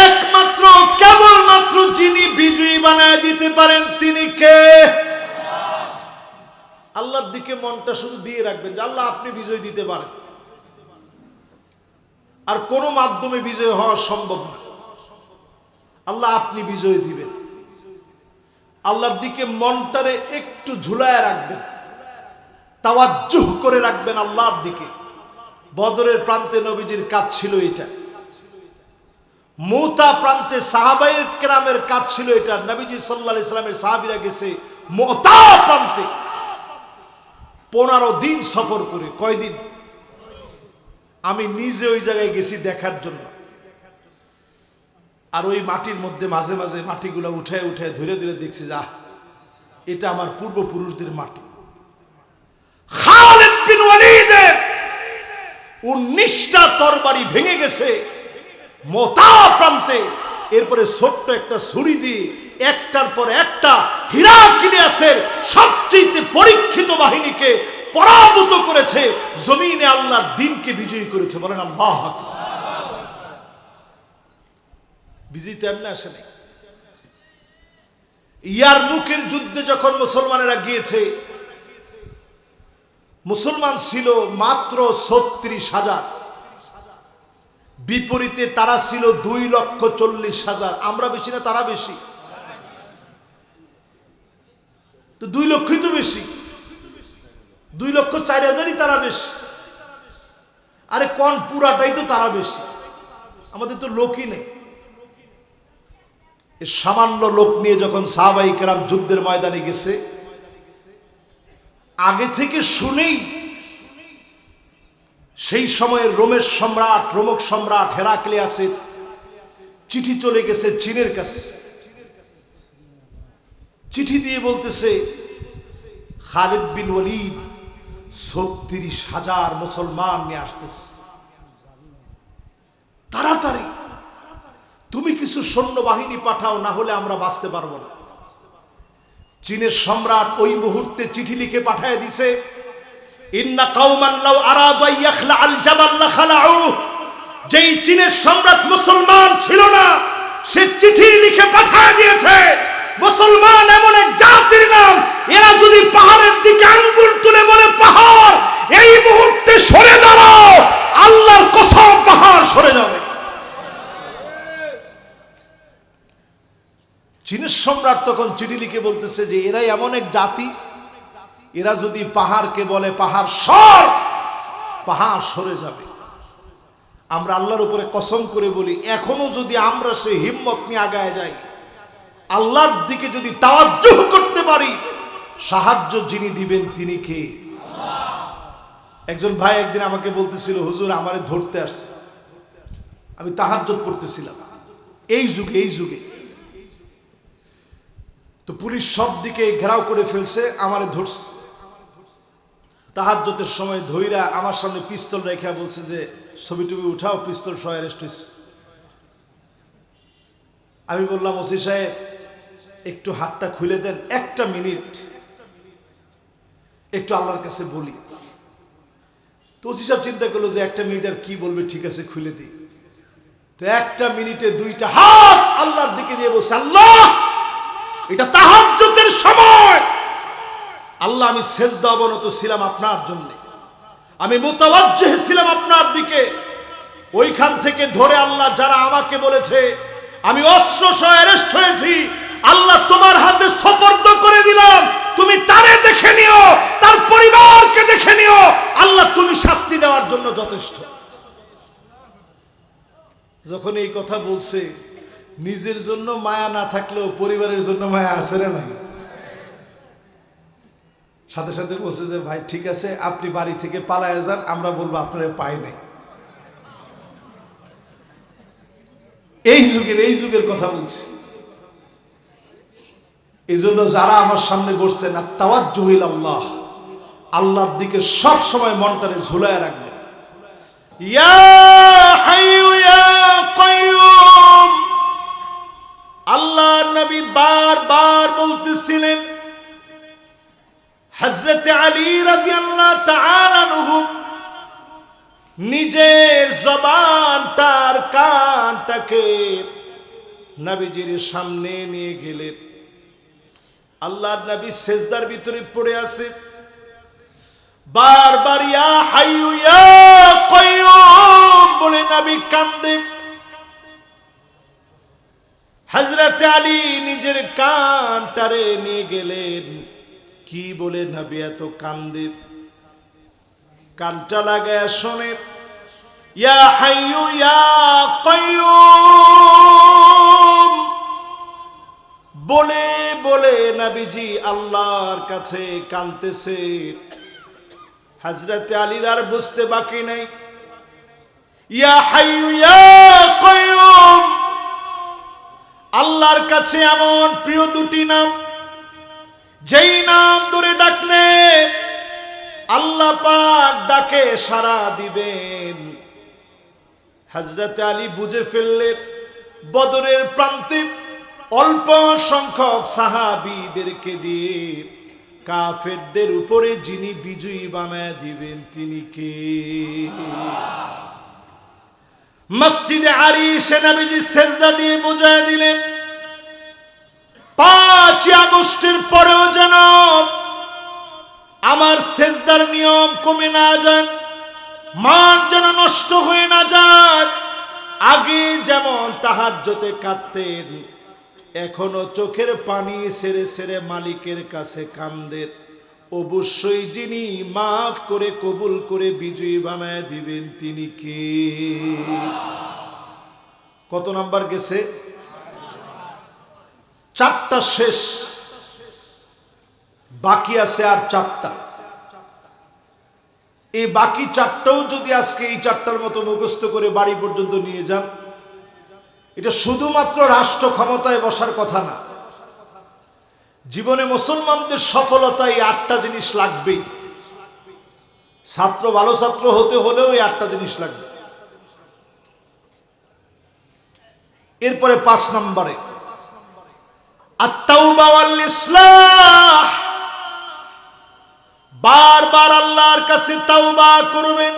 একমাত্র কেবলমাত্র যিনি বিজয়ী বানায় দিতে পারেন তিনি কে? আল্লাহর দিকে মনটা শুধু দিয়ে রাখবেন যে আল্লাহ আপনি বিজয় দিতে পারেন, আর কোনো মাধ্যমে বিজয় হওয়া সম্ভব না, আল্লাহ আপনি বিজয় দিবেন। আল্লাহর দিকে মনটারে একটু ঝুলায় রাখবেন, তাওয়াজ্জুহ করে রাখবেন আল্লাহর দিকে। বদরের প্রান্তে নবীজির কাজ ছিল এটা, মুতা প্রান্তে সাহাবায়ে কেরামের কাজ ছিল এটা। নবীজি সাল্লাল্লাহু আলাইহি সাল্লামের সাহাবীরা গেছে মুতা প্রান্তে 15 দিন সফর করে। কয়দিন? আমি নিজে ওই জায়গায় গেছি দেখার জন্য। আর ওই মাটির মধ্যে মাঝে মাঝে মাটিগুলো উঠে উঠে ধীরে ধীরে দেখছি যা এটা আমার পূর্বপুরুষদের মাটি। খালিদ বিন ওয়ালিদের 19টা তরবারি ভেঙে গেছে মুতা প্রান্তে। এরপরে ছোট্ট একটা ছুরি দিয়ে একটার পর একটা হিরাক্লিয়াসের সবচেয়ে পরীক্ষিত বাহিনীকে পরাভূত করেছে, জমিনে আল্লাহর দ্বীনকে বিজয়ী করেছে। বলেন আল্লাহু আকবার। বিজয়ী তো এমনি আসে নাই। ইয়ারমুকের যুদ্ধে যখন মুসলমানেরা গিয়েছে, মুসলমান ছিল মাত্র 36,000, বিপরীতে তারা ছিল 2,40,000। আমরা বেশি না তারা বেশি? তো 2 লক্ষই তো বেশি, 2,04,000ই তারা বেশি। আরে কোন পুরাটাই তো তারা বেশি, আমাদের তো লোকই নেই। এই সামান্য লোক নিয়ে যখন সাহাবায়ে কেরাম যুদ্ধের ময়দানে গেছে, আগে থেকে শুনেই সেই সময়ের রোমের সম্রাট, রোমক সম্রাট হেরাক্লিয়াসের চিঠি চলে গেছে চীনের কাছে। চিঠি দিয়ে বলতেছে খালিদ বিন ওয়ালিদ 36,000 মুসলমান নিয়ে আসতেছে, তাড়াতাড়ি তুমি কিছু সৈন্যবাহিনী পাঠাও, না হলে আমরা বাঁচতে পারবো না। চীনের সম্রাট ওই মুহূর্তে চিঠি লিখে পাঠিয়ে দিছে, ইন্না কাওমান লাউ আরাদু ইয়াখলা আল জাবাল লাখালাউ। যেই চীনের সম্রাট মুসলমান ছিল না, সে চিঠি লিখে পাঠিয়ে দিয়েছে, মুসলমান এমন এক জাতির নাম, এরা যদি পাহাড়ের দিকে আঙ্গুল তুলে বলে পাহাড় এই মুহূর্তে সরে দাঁড়াও, আল্লাহর কসম পাহাড় সরে যাবে। চীনের সম্রাট তখন চিঠি লিখে বলতেছে যে এরাই এমন এক জাতি, এরা যদি পাহাড়কে বলে পাহাড় সর, পাহাড় সরে যাবে। আমরা আল্লাহর উপরে কসম করে বলি, এখনো যদি আমরা সে হিম্মত নিয়ে আগায় যাই, আল্লাহর দিকে যদি তাওয়াজ্জুহ করতে পারি, সাহায্য যিনি দিবেন তিনি কে? একজন ভাই একদিন আমাকে বলতেছিল, হুজুর আমারে ধরতে আসছে। আমি তাহাজ্জুদ পড়তেছিলাম এই যুগে তো পুলিশ সব দিকে ঘেরাও করে ফেলছে, আমারে ধরছে। তাহাজ্জুদের সময় ধইরা আমার সামনে পিস্তল রেখা বলছে যে ছবি টবি উঠাও, পিস্তল সহ অ্যারেস্ট হয়েছে। আমি বললাম, ওসি সাহেব একটু হাতটা খুলে দেন, 1 মিনিট একটু আল্লাহর কাছে বলি। তো ওসি সাহেব চিন্তা করলো যে 1 মিনিট আর কি বলবে, ঠিক আছে খুলে দিই। তো 1 মিনিটে 2টা হাত আল্লাহর দিকে দিয়ে বলছে, আল্লাহ এটা তাহাজ্জুদের সময়, আল্লাহ আমি সেজদা অবনত ছিলাম আপনার জন্য, আমি মুতাওয়াজ্জিহ ছিলাম আপনার দিকে। ওইখান থেকে ধরে আল্লাহ যারা আমাকে বলেছে আমি অস্ত্র সহ অ্যারেস্ট হয়েছি, আল্লাহ তোমার হাতে সুপর্দ করে দিলাম, তুমি তারে দেখে নিও, তার পরিবারকে দেখে নিও, আল্লাহ তুমি শাস্তি দেওয়ার জন্য যথেষ্ট। যখন এই কথা বলছে, নিজের জন্য মায়া না থাকলেও পরিবারের জন্য মায়া আছে না নাই? সাথে সাথে বলছে যে ভাই ঠিক আছে, আপনি বাড়ি থেকে পালায় যান, আমরা বলবো আপনারা পাই নাই। এই যুগের কথা বলছি। এই জন্য যারা আমার সামনে বসছেন, তাওয়াজ্জুহ ইলাল্লাহ, আল্লাহর দিকে সব সময় মনটারে ঝুলায় রাখবেন। ইয়া হাইয়ু ইয়া কাইয়ুম, আল্লাহর নবী বারবার বলতেছিলেন। হযরত আলী রাদিয়াল্লাহু তাআলা আনহু নিজের জবানটার কানটাকে নবীজির সামনে নিয়ে গেলেন। আল্লাহর নবী সেজদার ভিতরে পড়ে আছে, বারবার ইয়া হাইয়ু ইয়া কাইয়ুম বলে নবী কান্দে। হযরত আলী নিজের কানটারে নিয়ে গেলেন, কি বলে নবী এত কান্দে? কানটা লাগায় শোনে, ইয়া হাইয়ু ইয়া কাইয়ুম বলে বলে নবীজি আল্লাহর কাছে কাঁদতেছে। হযরত আলীর আর বুঝতে বাকি নাই, ইয়া হাইয়ু ইয়া কাইয়ুম আল্লাহর কাছে এমন প্রিয় দুটি নাম, যেই নাম ধরে ডাকলে আল্লাহ পাক ডাকে সাড়া দিবেন। হযরত আলী বুঝে ফেললেন বদরের প্রান্তে অল্প সংখ্যক সাহাবীদেরকে দিয়ে কাফেরদের উপরে যিনি বিজয়ী বানায় দিবেন তিনি কে। মসজিদে আরিশে নবীজি সেজদা দিয়ে বুঝায় দিলেন, 5 আগস্টের পরেও যেন আমার সেজদার নিয়ম কমে না যায়, মান যেন নষ্ট হয়ে না যায়। আগে যেমন তাহাজ্জুদে কাঁদতেন, এখনো চোখের পানি ছেড়ে ছেড়ে মালিকের কাছে কান্দেন। অবশ্যই যিনি মাফ করে কবুল করে বিজয়ী বানায় দিবেন তিনি কে। কত নাম্বার গেছে? 4টা শেষ, বাকি আছে আর 4টা। এই বাকি 4টাও যদি আজকে এই 4টার মতো মুখস্থ করে বাড়ি পর্যন্ত নিয়ে যান, এটা শুধুমাত্র রাষ্ট্র ক্ষমতায় বসার কথা না, জীবনে মুসলমানদের সফলতায় 8টা জিনিস লাগবেই। ছাত্র ভালো ছাত্র হতে হলেও এই 8টা জিনিস লাগবে। এরপরে 5 নম্বরে আত-তাওবা ওয়াল ইসলাহ, বারবার আল্লাহর কাছে তাওবা করবেন।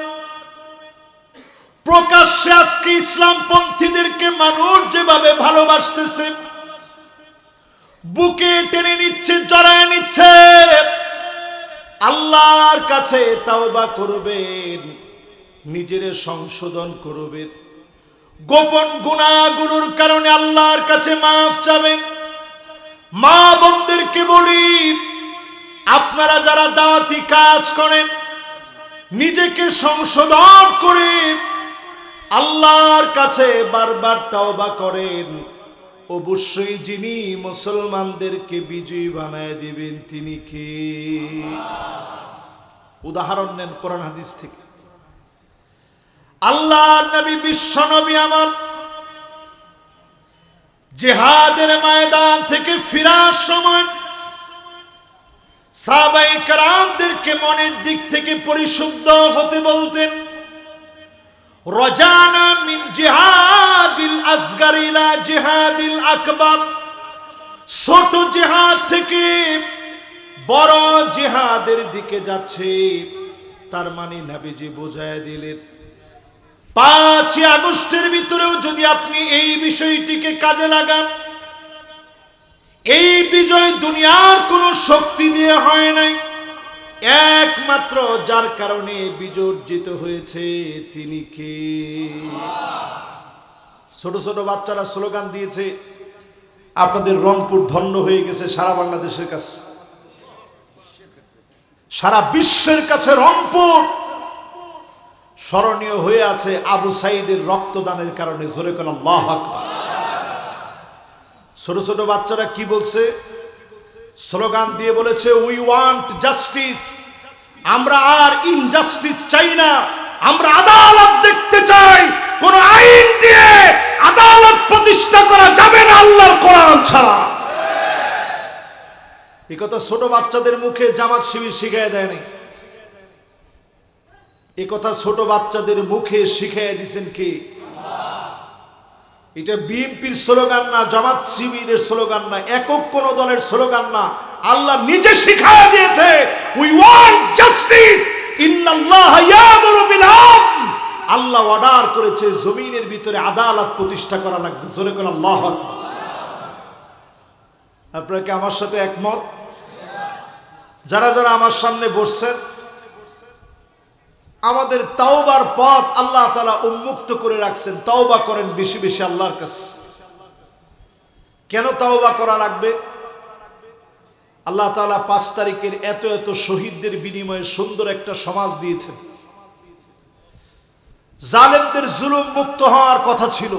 প্রকাশ্যে আজকে ইসলামপন্থীদেরকে মানুষ যেভাবে ভালোবাসতেছে, বুকে টেনে নিচ্ছে, জড়ায় নিচ্ছে, আল্লাহর কাছে তাওবা করবেন, নিজের সংশোধন করবেন, গোপন গুনাহগুলোর কারণে আল্লাহর কাছে মাফ চাবেন। মা বোনদেরকে বলি, আপনারা যারা দাওয়াতি কাজ করেন, নিজেকে সংশোধন করে আল্লাহর কাছে বারবার তাওবা করেন। অবশ্যই যিনি মুসলমানদেরকে বিজয়ী বানায় দিবেন তিনি কে। উদাহরণ নেন কোরআন হাদিস থেকে। আল্লাহর নবী, বিশ্ব নবী আমার জিহাদের ময়দান থেকে ফিরার সময় সাহাবায়ে কেরামদেরকে মনের দিক থেকে পরিশুদ্ধ হতে বলতেন। রজানা মিন জিহাদিল আসগার ইলা জিহাদিল আকবার, ছোট জিহাদ থেকে বড় জিহাদের দিকে যাচ্ছে। তার মানে নবীজি বোঝায় দিলেন, 5 আগস্টের ভিতরেও যদি আপনি এই বিষয়টিকে কাজে লাগান, এই বিজয় দুনিয়ার কোন শক্তি দিয়ে হয় নাই, একমাত্র যার কারণে বিজর্জিত হয়েছে তিনি কে। ছোট ছোট বাচ্চারা স্লোগান দিয়েছে, আপনাদের রংপুর ধন্য হয়ে গেছে সারা বাংলাদেশের কাছে, সারা বিশ্বের কাছে রংপুর স্মরণীয় হয়ে আছে আবু সাইদের রক্তদানের কারণে। জোরে কোন আল্লাহু আকবার। ছোট ছোট বাচ্চারা কি বলছে? স্লোগান দিয়ে বলেছে, উই ওয়ান্ট জাস্টিস, আমরা আর ইনজাস্টিস চাই না, আমরা আদালত দেখতে চাই। কোন আইন দিয়ে আদালত প্রতিষ্ঠা করা যাবে না আল্লাহর কোরআন ছাড়া। এই কথা ছোট বাচ্চাদের মুখে জামাত শিবির শিখিয়ে দেয় নাই, এই কথা ছোট বাচ্চাদের মুখে শিখিয়ে দিয়েছেন কে? এটা বিএনপির স্লোগান না, জামাত শিবিরের স্লোগান না, একক কোন দলের স্লোগান না, আল্লাহ নিজে শিখায়া দিয়েছে। উই ওয়ান্ট জাস্টিস, ইন্নাল্লাহ ইয়ামুরু বিল আদল, আল্লাহ অর্ডার করেছে জমিনের ভিতরে আদালত প্রতিষ্ঠা করা লাগবে। জোরে কোন আল্লাহু আকবার। আপনারা কি আমার সাথে একমত? যারা যারা আমার সামনে বসছেন, আমাদের তাওবার পথ আল্লাহ তাআলা উন্মুক্ত করে রাখছেন। তাওবা করেন বেশি বেশি আল্লাহর কাছে। কেন তাওবা করা লাগবে? আল্লাহ তাআলা 5 তারিখের এত এত শহীদদের বিনিময়ে সুন্দর একটা সমাজ দিয়েছেন। জালেমদের জুলুম মুক্ত হওয়ার কথা ছিল,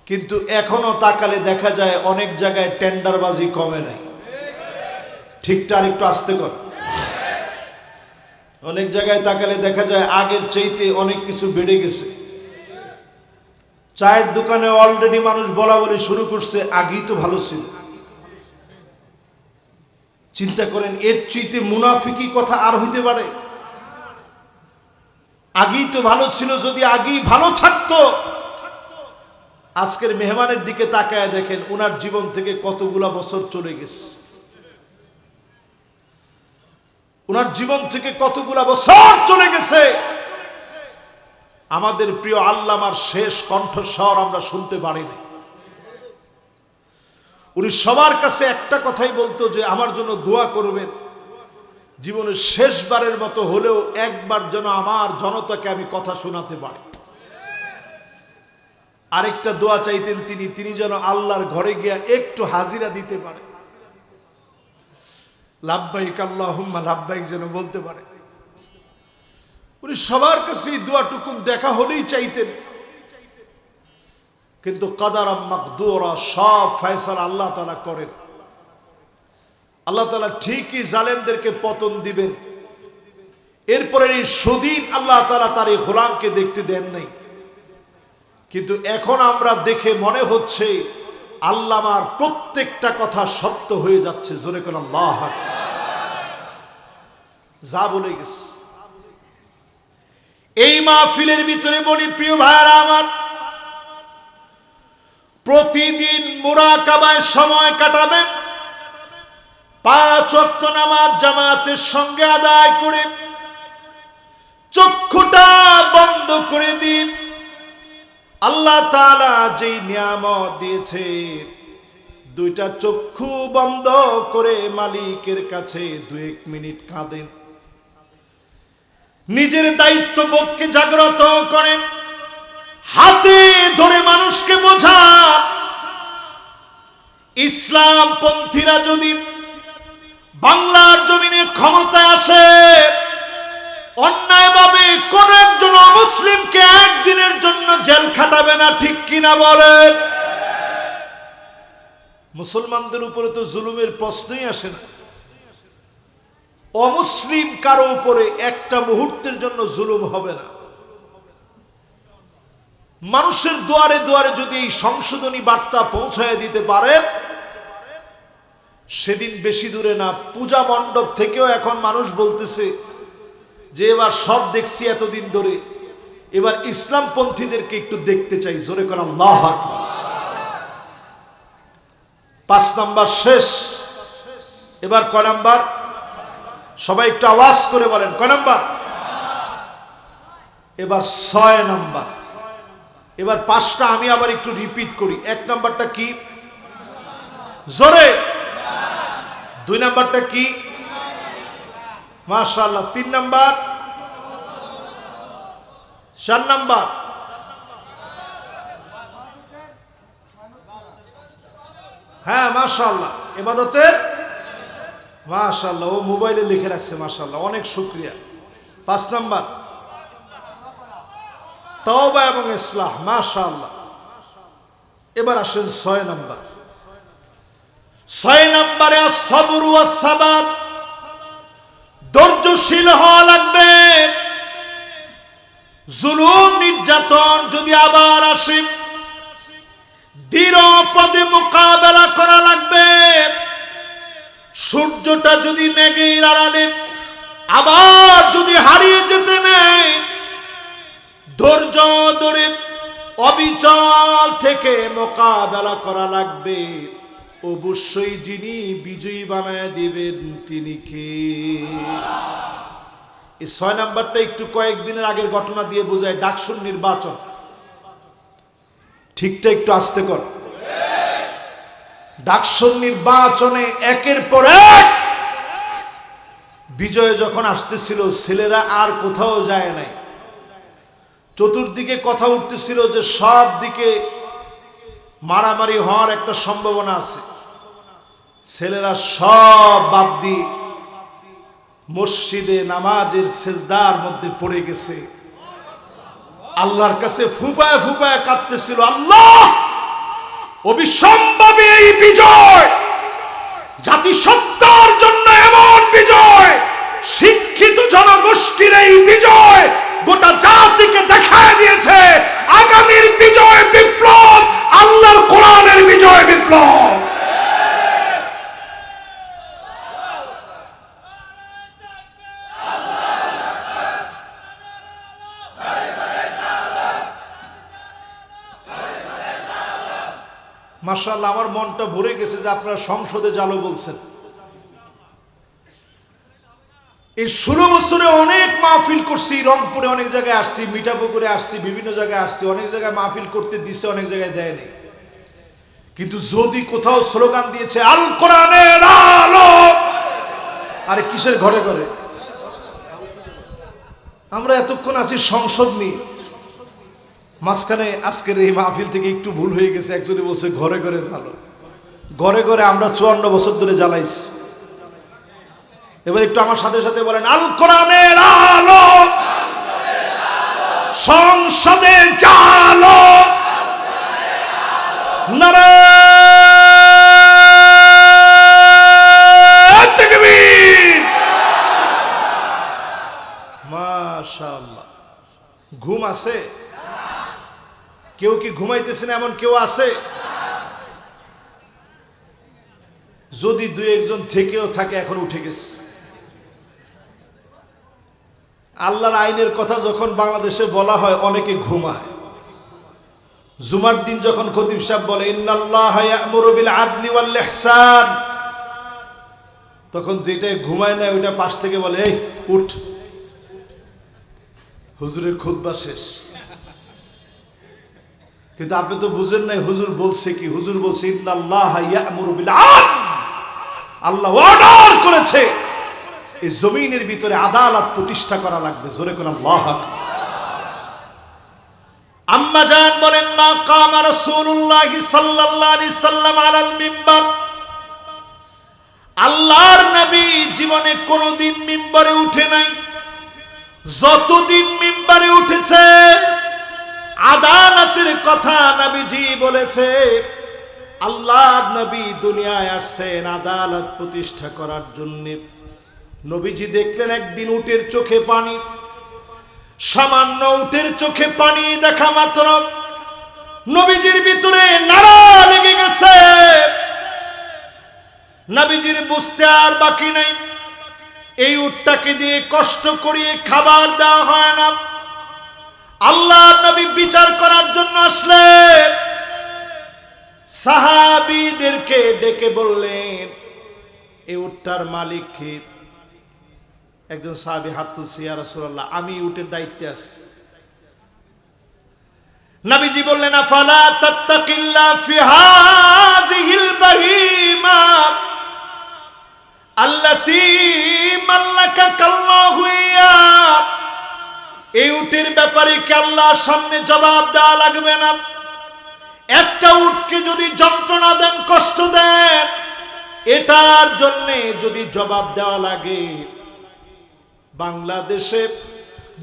কিন্তু এখনো তাকালে দেখা যায় অনেক জায়গায় টেন্ডারবাজি কমে নাই। ঠিকটা আর একটু আস্তে কর। অনেক জায়গায় তাকালে দেখা যায় আগের চাইতে অনেক কিছু বেড়ে গেছে। চায়ের দোকানে অলরেডি মানুষ বলা বলি শুরু করছে, আগেই তো ভালো ছিল। চিন্তা করেন, এর চাইতে মুনাফিকি কথা আর হইতে পারে? আগেই তো ভালো ছিল, যদি আগেই ভালো থাকতো। আজকের মেহমানের দিকে তাকায় দেখেন, ওনার জীবন থেকে কতগুলা বছর চলে গেছে। ওনার জীবন থেকে কতগুলা বছর চলে গেছে। আমাদের প্রিয় আল্লামার শেষ কণ্ঠস্বর আমরা শুনতে পারিনি। উনি সবার কাছে একটা কথাই বলতো যে আমার জন্য দোয়া করবেন, জীবনের শেষবারের মতো হলেও একবার যেন আমার জনতাকে আমি কথা শোনাতে পারি। আরেকটা দোয়া চাইতেন তিনি যেন আল্লাহর ঘরে গিয়া একটু হাজিরা দিতে পারে, লাব্বাইক আল্লাহুম্মা লাব্বাইক যেন বলতে পারে। উনি সবার কাছে এই দোয়াটুকুন দেখা হলেই চাইতেন, কিন্তু কাদারাম মাকদুরা, সব ফয়সালা আল্লাহ তাআলা করেন। আল্লাহ তাআলা ঠিকই জালেমদেরকে পতন দিবেন। এরপরে এই সুদিন আল্লাহ তাআলা তার এই গোলামকে দেখতে দেন নাই, কিন্তু এখন আমরা দেখে মনে হচ্ছে আল্লামার প্রত্যেকটা কথা সত্য হয়ে যাচ্ছে। জোরে কোন আল্লাহ আকবার। যা বলে গেছে এই মাহফিলের ভিতরে বলি, প্রিয় ভাইরা আমার, প্রতিদিন মুরাকাবায় সময় কাটাবেন, 5 ওয়াক্ত নামাজ জামাতের সঙ্গে আদায় করে চক্ষুটা বন্ধ করে দিন। আল্লাহ তাআলা যেই নিয়ামত দিয়েছে, 2টা চক্ষু বন্ধ করে মালিকের কাছে 2-1 মিনিট কাঁদেন। নিজের দায়িত্ববোধকে জাগ্রত করেন, হাতে ধরে মানুষকে বোঝা। ইসলাম পন্থীরা যদি বাংলার জমিনে ক্ষমতা আসে, অন্যায়ভাবে কোন একজন অমুসলিমকে একদিনের জন্য জেল খাটাবে না। ঠিক কিনা বলেন? মুসলমানদের উপরে তো জুলুমের প্রশ্নই আসে না। অমুসলিম কারো উপরে একটা মুহূর্তের জন্য জুলুম হবে না। মানুষের দুয়ারে দুয়ারে যদি এই সংশোধনী বার্তা পৌঁছায় দিতে পারে, সেদিন বেশি দূরে না, পূজা মণ্ডপ থেকেও এখন মানুষ বলতেছে যে এবার সব দেখছি এতদিন ধরে, এবার ইসলাম পন্থীদেরকে একটু দেখতে চাই। জোরে করে আল্লাহু আকবার। 5 নাম্বার শেষ, এবার কয় নাম্বার? সবাই একটু আওয়াজ করে বলেন, কয় নাম্বার? এবার 6 নাম্বার। এবার 5টা আমি আবার একটু রিপিট করি। 1 নাম্বারটা কি? জোরে। 2 নাম্বারটা কি? মাশাআল্লাহ। 3 নাম্বার? 4 নাম্বার? হ্যাঁ মাশাআল্লাহ। ইবাদতের মাশাআল্লাহ, ও মোবাইলে লিখে রাখছে, মাশাআল্লাহ, অনেক শুকরিয়া। 5 নাম্বার তওবা এবং ইসলাহ, মাশাআল্লাহ। এবার আসেন 6 নাম্বার। 6 নাম্বারে as-sabr ওয়াস-সাবাত, ধৈর্যশীল হওয়া লাগবে। জুলুম নির্যাতন যদি আবার আসে, দৃঢ় পদে মোকাবেলা করা লাগবে। সূর্যটা যদি মেঘের আড়ালে আবার যদি হারিয়ে যেতে নেয়, ধৈর্য ধরে অবিচল থেকে মোকাবেলা করা লাগবে। অবশ্যই যিনি বিজয়ী বানায় দিবেন তিনি কে? এই 6 নাম্বারটা একটু কয়েকদিনের আগের ঘটনা দিয়ে বোঝায়। ডাকসুর নির্বাচন, ঠিকটা একটু আস্তে কর। ডাকসুর নির্বাচনে একের পর এক বিজয় যখন আসতেছিল, ছেলেরা আর কোথাও যায় নাই। চতুর্দিকে কথা উঠতেছিল যে সব দিকে মারামারি হওয়ার একটা সম্ভাবনা আছে। ছেলেরা সব বাদ দিয়ে মসজিদে নামাজের সেজদার মধ্যে পড়ে গেছে। আল্লাহর কাছে ফুপায় ফুপায় কাঁদতেছিল, আল্লাহ অবিসম্ভাবী এই বিজয়, জাতিসত্তার জন্য এমন বিজয়, শিক্ষিত জনগোষ্ঠীর এই বিজয় গোটা জাতিকে দেখায় দিয়েছে আগামীর বিজয় বিপ্লব আল্লাহর কোরআনের বিজয় বিপ্লব। মাশাআল্লাহ, আমার মনটা ভরে গেছে যে আপনারা সংসদে জালো বলছেন। এই 16 বছরে অনেক মাহফিল করছি, রংপুরে অনেক জায়গায় আসছি, মিঠাপুকুরে আসছি, বিভিন্ন জায়গায় আসছি, অনেক জায়গায় মাহফিল করতে দিছে, অনেক জায়গায় দেয় নাই। কিন্তু যদি কোথাও স্লোগান দিয়েছে আল কোরআনের আলো, আরে কিসের ঘরে ঘরে? আমরা এতক্ষণ আছি সংসদ নিয়ে, মাঝখানে আজকের এই মাহফিল থেকে একটু ভুল হয়ে গেছে, একজনে বলছে ঘরে ঘরে জ্বালো। ঘরে ঘরে আমরা 54 বছর ধরে জ্বালাইছি। এবার একটু আমার সাথে সাথে বলেন আল কোরআনের আলো, সংসদে জ্বালো, নারায়ে তাকবীর। মাশাআল্লাহ। ঘুম আছে? কেউ কি ঘুমাইতেছেন এমন কেউ আছে? যদি দুই একজন থেকেও থাকে এখন উঠে গেছে। আল্লাহর আইনের কথা যখন বাংলাদেশে বলা হয় অনেকে ঘুমায়। জুমার দিন যখন খতিব সাহেব বলে ইন্নাল্লাহা ইয়া'মুরু বিল আদলি ওয়াল ইহসান, তখন যেটা ঘুমায় না ওইটা পাশ থেকে বলে এই উঠ, হুজুরের খুতবা শেষ। কিন্তু আপনি তো বুঝেন নাই হুজুর বলছে কি। হুজুর বলছে ইন্নাল্লাহা ইয়া'মুরু বিল আদল, আল্লাহ অর্ডার করেছে এই জমিনের ভিতরে আদালত প্রতিষ্ঠা করা লাগবে। জোরে কোন আল্লাহু আকবার। আম্মা জান বলেন মা কামা রাসূলুল্লাহ সাল্লাল্লাহু আলাইহি সাল্লাম আলাল মিম্বার, আল্লাহর নবী জীবনে কোনোদিন মিম্বরে উঠে নাই। যতদিন মিম্বরে উঠেছে আদালতের কথা নবীজি বলেছে। আল্লাহর নবী দুনিয়ায় আসছেন আদালত প্রতিষ্ঠা করার জন্য। নবীজি দেখলেন একদিন উটের চোখে পানি, সামান্য উটের চোখে পানি দেখা মাত্র নবীজির ভিতরে নাড়া লেগে গেছে। নবীজির বুঝতে আর বাকি নাই, এই উটটাকে দিয়ে কষ্ট করিয়ে খাবার দেওয়া হয় না। আল্লাহর নবী বিচার করার জন্য আসলেন। সাহাবীদেরকে ডেকে বললেন এই উটটার মালিক কে? একজন সাহাবী হাত তুলছে, ইয়া রাসূলুল্লাহ আমি উটের দায়িত্বে আছি। নবীজি বললেন আফালা তাত্তাকিল্লা ফি হাযিহিল বাহিমা আল্লাতী মাল্লাকাকাল্লাহু ইয়া, এই উটের ব্যাপারে কি আল্লাহর সামনে জবাব দেওয়া লাগবে না? একটা উটকে যদি যন্ত্রণা দেন, কষ্ট দেন, এটার জন্য যদি জবাব দেওয়া লাগে, বাংলাদেশে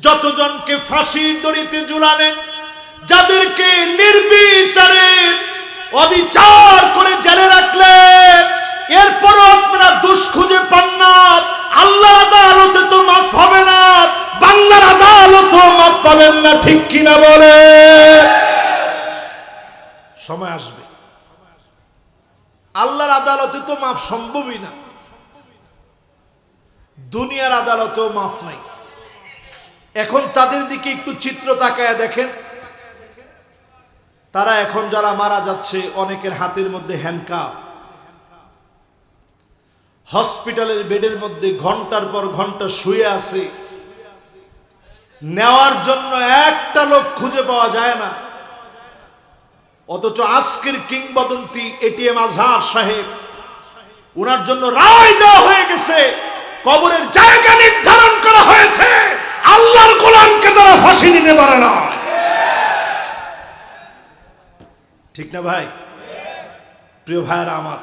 যতজনকে ফাঁসির দড়িতে ঝুলালেন, যাদেরকে নির্বিচারে অবিচার করে জেলে রাখলেন, এরপরও আপনারা দোষ খুঁজে পান না। আল্লাহর আদালতে তো মাফ হবে না, বাংলার আদালতেও মাফ পাবেন না। ঠিক কিনা বলে? সময় আসবে আল্লাহর আদালতে তো মাফ সম্ভবই না, দুনিয়ার আদালতেও মাফ নাই। এখন তাদের দিকে একটু চিত্র তাকায় দেখেন, তারা এখন যারা মারা যাচ্ছে অনেকের হাতের মধ্যে হ্যান্ডকাপ, হসপিটালের বেডের মধ্যে ঘন্টার পর ঘন্টা শুয়ে আছে, নেওয়ার জন্য একটা লোক খুঁজে পাওয়া যায় না। অথচ আজকের কিংবদন্তি এটিএম আজহার সাহেব, ওনার জন্য রায় দেওয়া হয়ে গেছে, কবরের জায়গা নির্ধারণ করা হয়েছে। আল্লাহর গোলামকে তারা ফাঁসি দিতে পারে না। ঠিক না ভাই? প্রিয় ভাইরা আমার,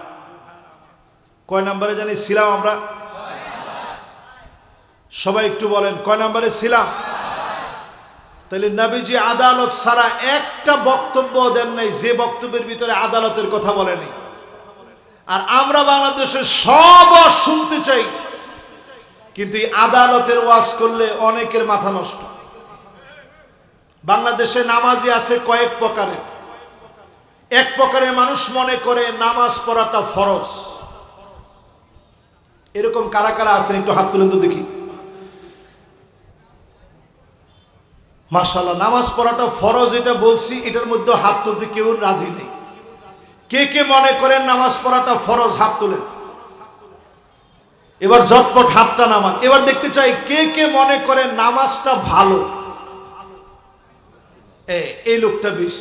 কয় নম্বরে জানি ছিলাম আমরা? সবাই একটু বলেন কয় নম্বরে ছিলাম? তাহলে নবীজি আদালত ছাড়া একটা বক্তব্য দেন নাই যে বক্তব্যের ভিতরে আদালতের কথা বলেনি। আর আমরা বাংলাদেশের সব ওয়াজ শুনতে চাই, কিন্তু এই আদালতের ওয়াজ করলে অনেকের মাথা নষ্ট। বাংলাদেশে নামাজি আছে কয়েক প্রকারের। এক প্রকারের মানুষ মনে করে নামাজ পড়াটা ফরজ। এরকম কারা কারা আছেন একটু হাত তুলেন তো দেখি। মাশাআল্লাহ, নামাজ পড়াটা ফরজ এটা বলছি, এটার মধ্যে হাত তুলতে কেউ রাজি নেই। কে কে মনে করেন নামাজ পড়াটা ফরজ, হাত তুলেন। এবার ঝটপট হাতটা নামান। এবার দেখতে চাই কে কে মনে করেন নামাজটা ভালো। এই লোকটা বেশ।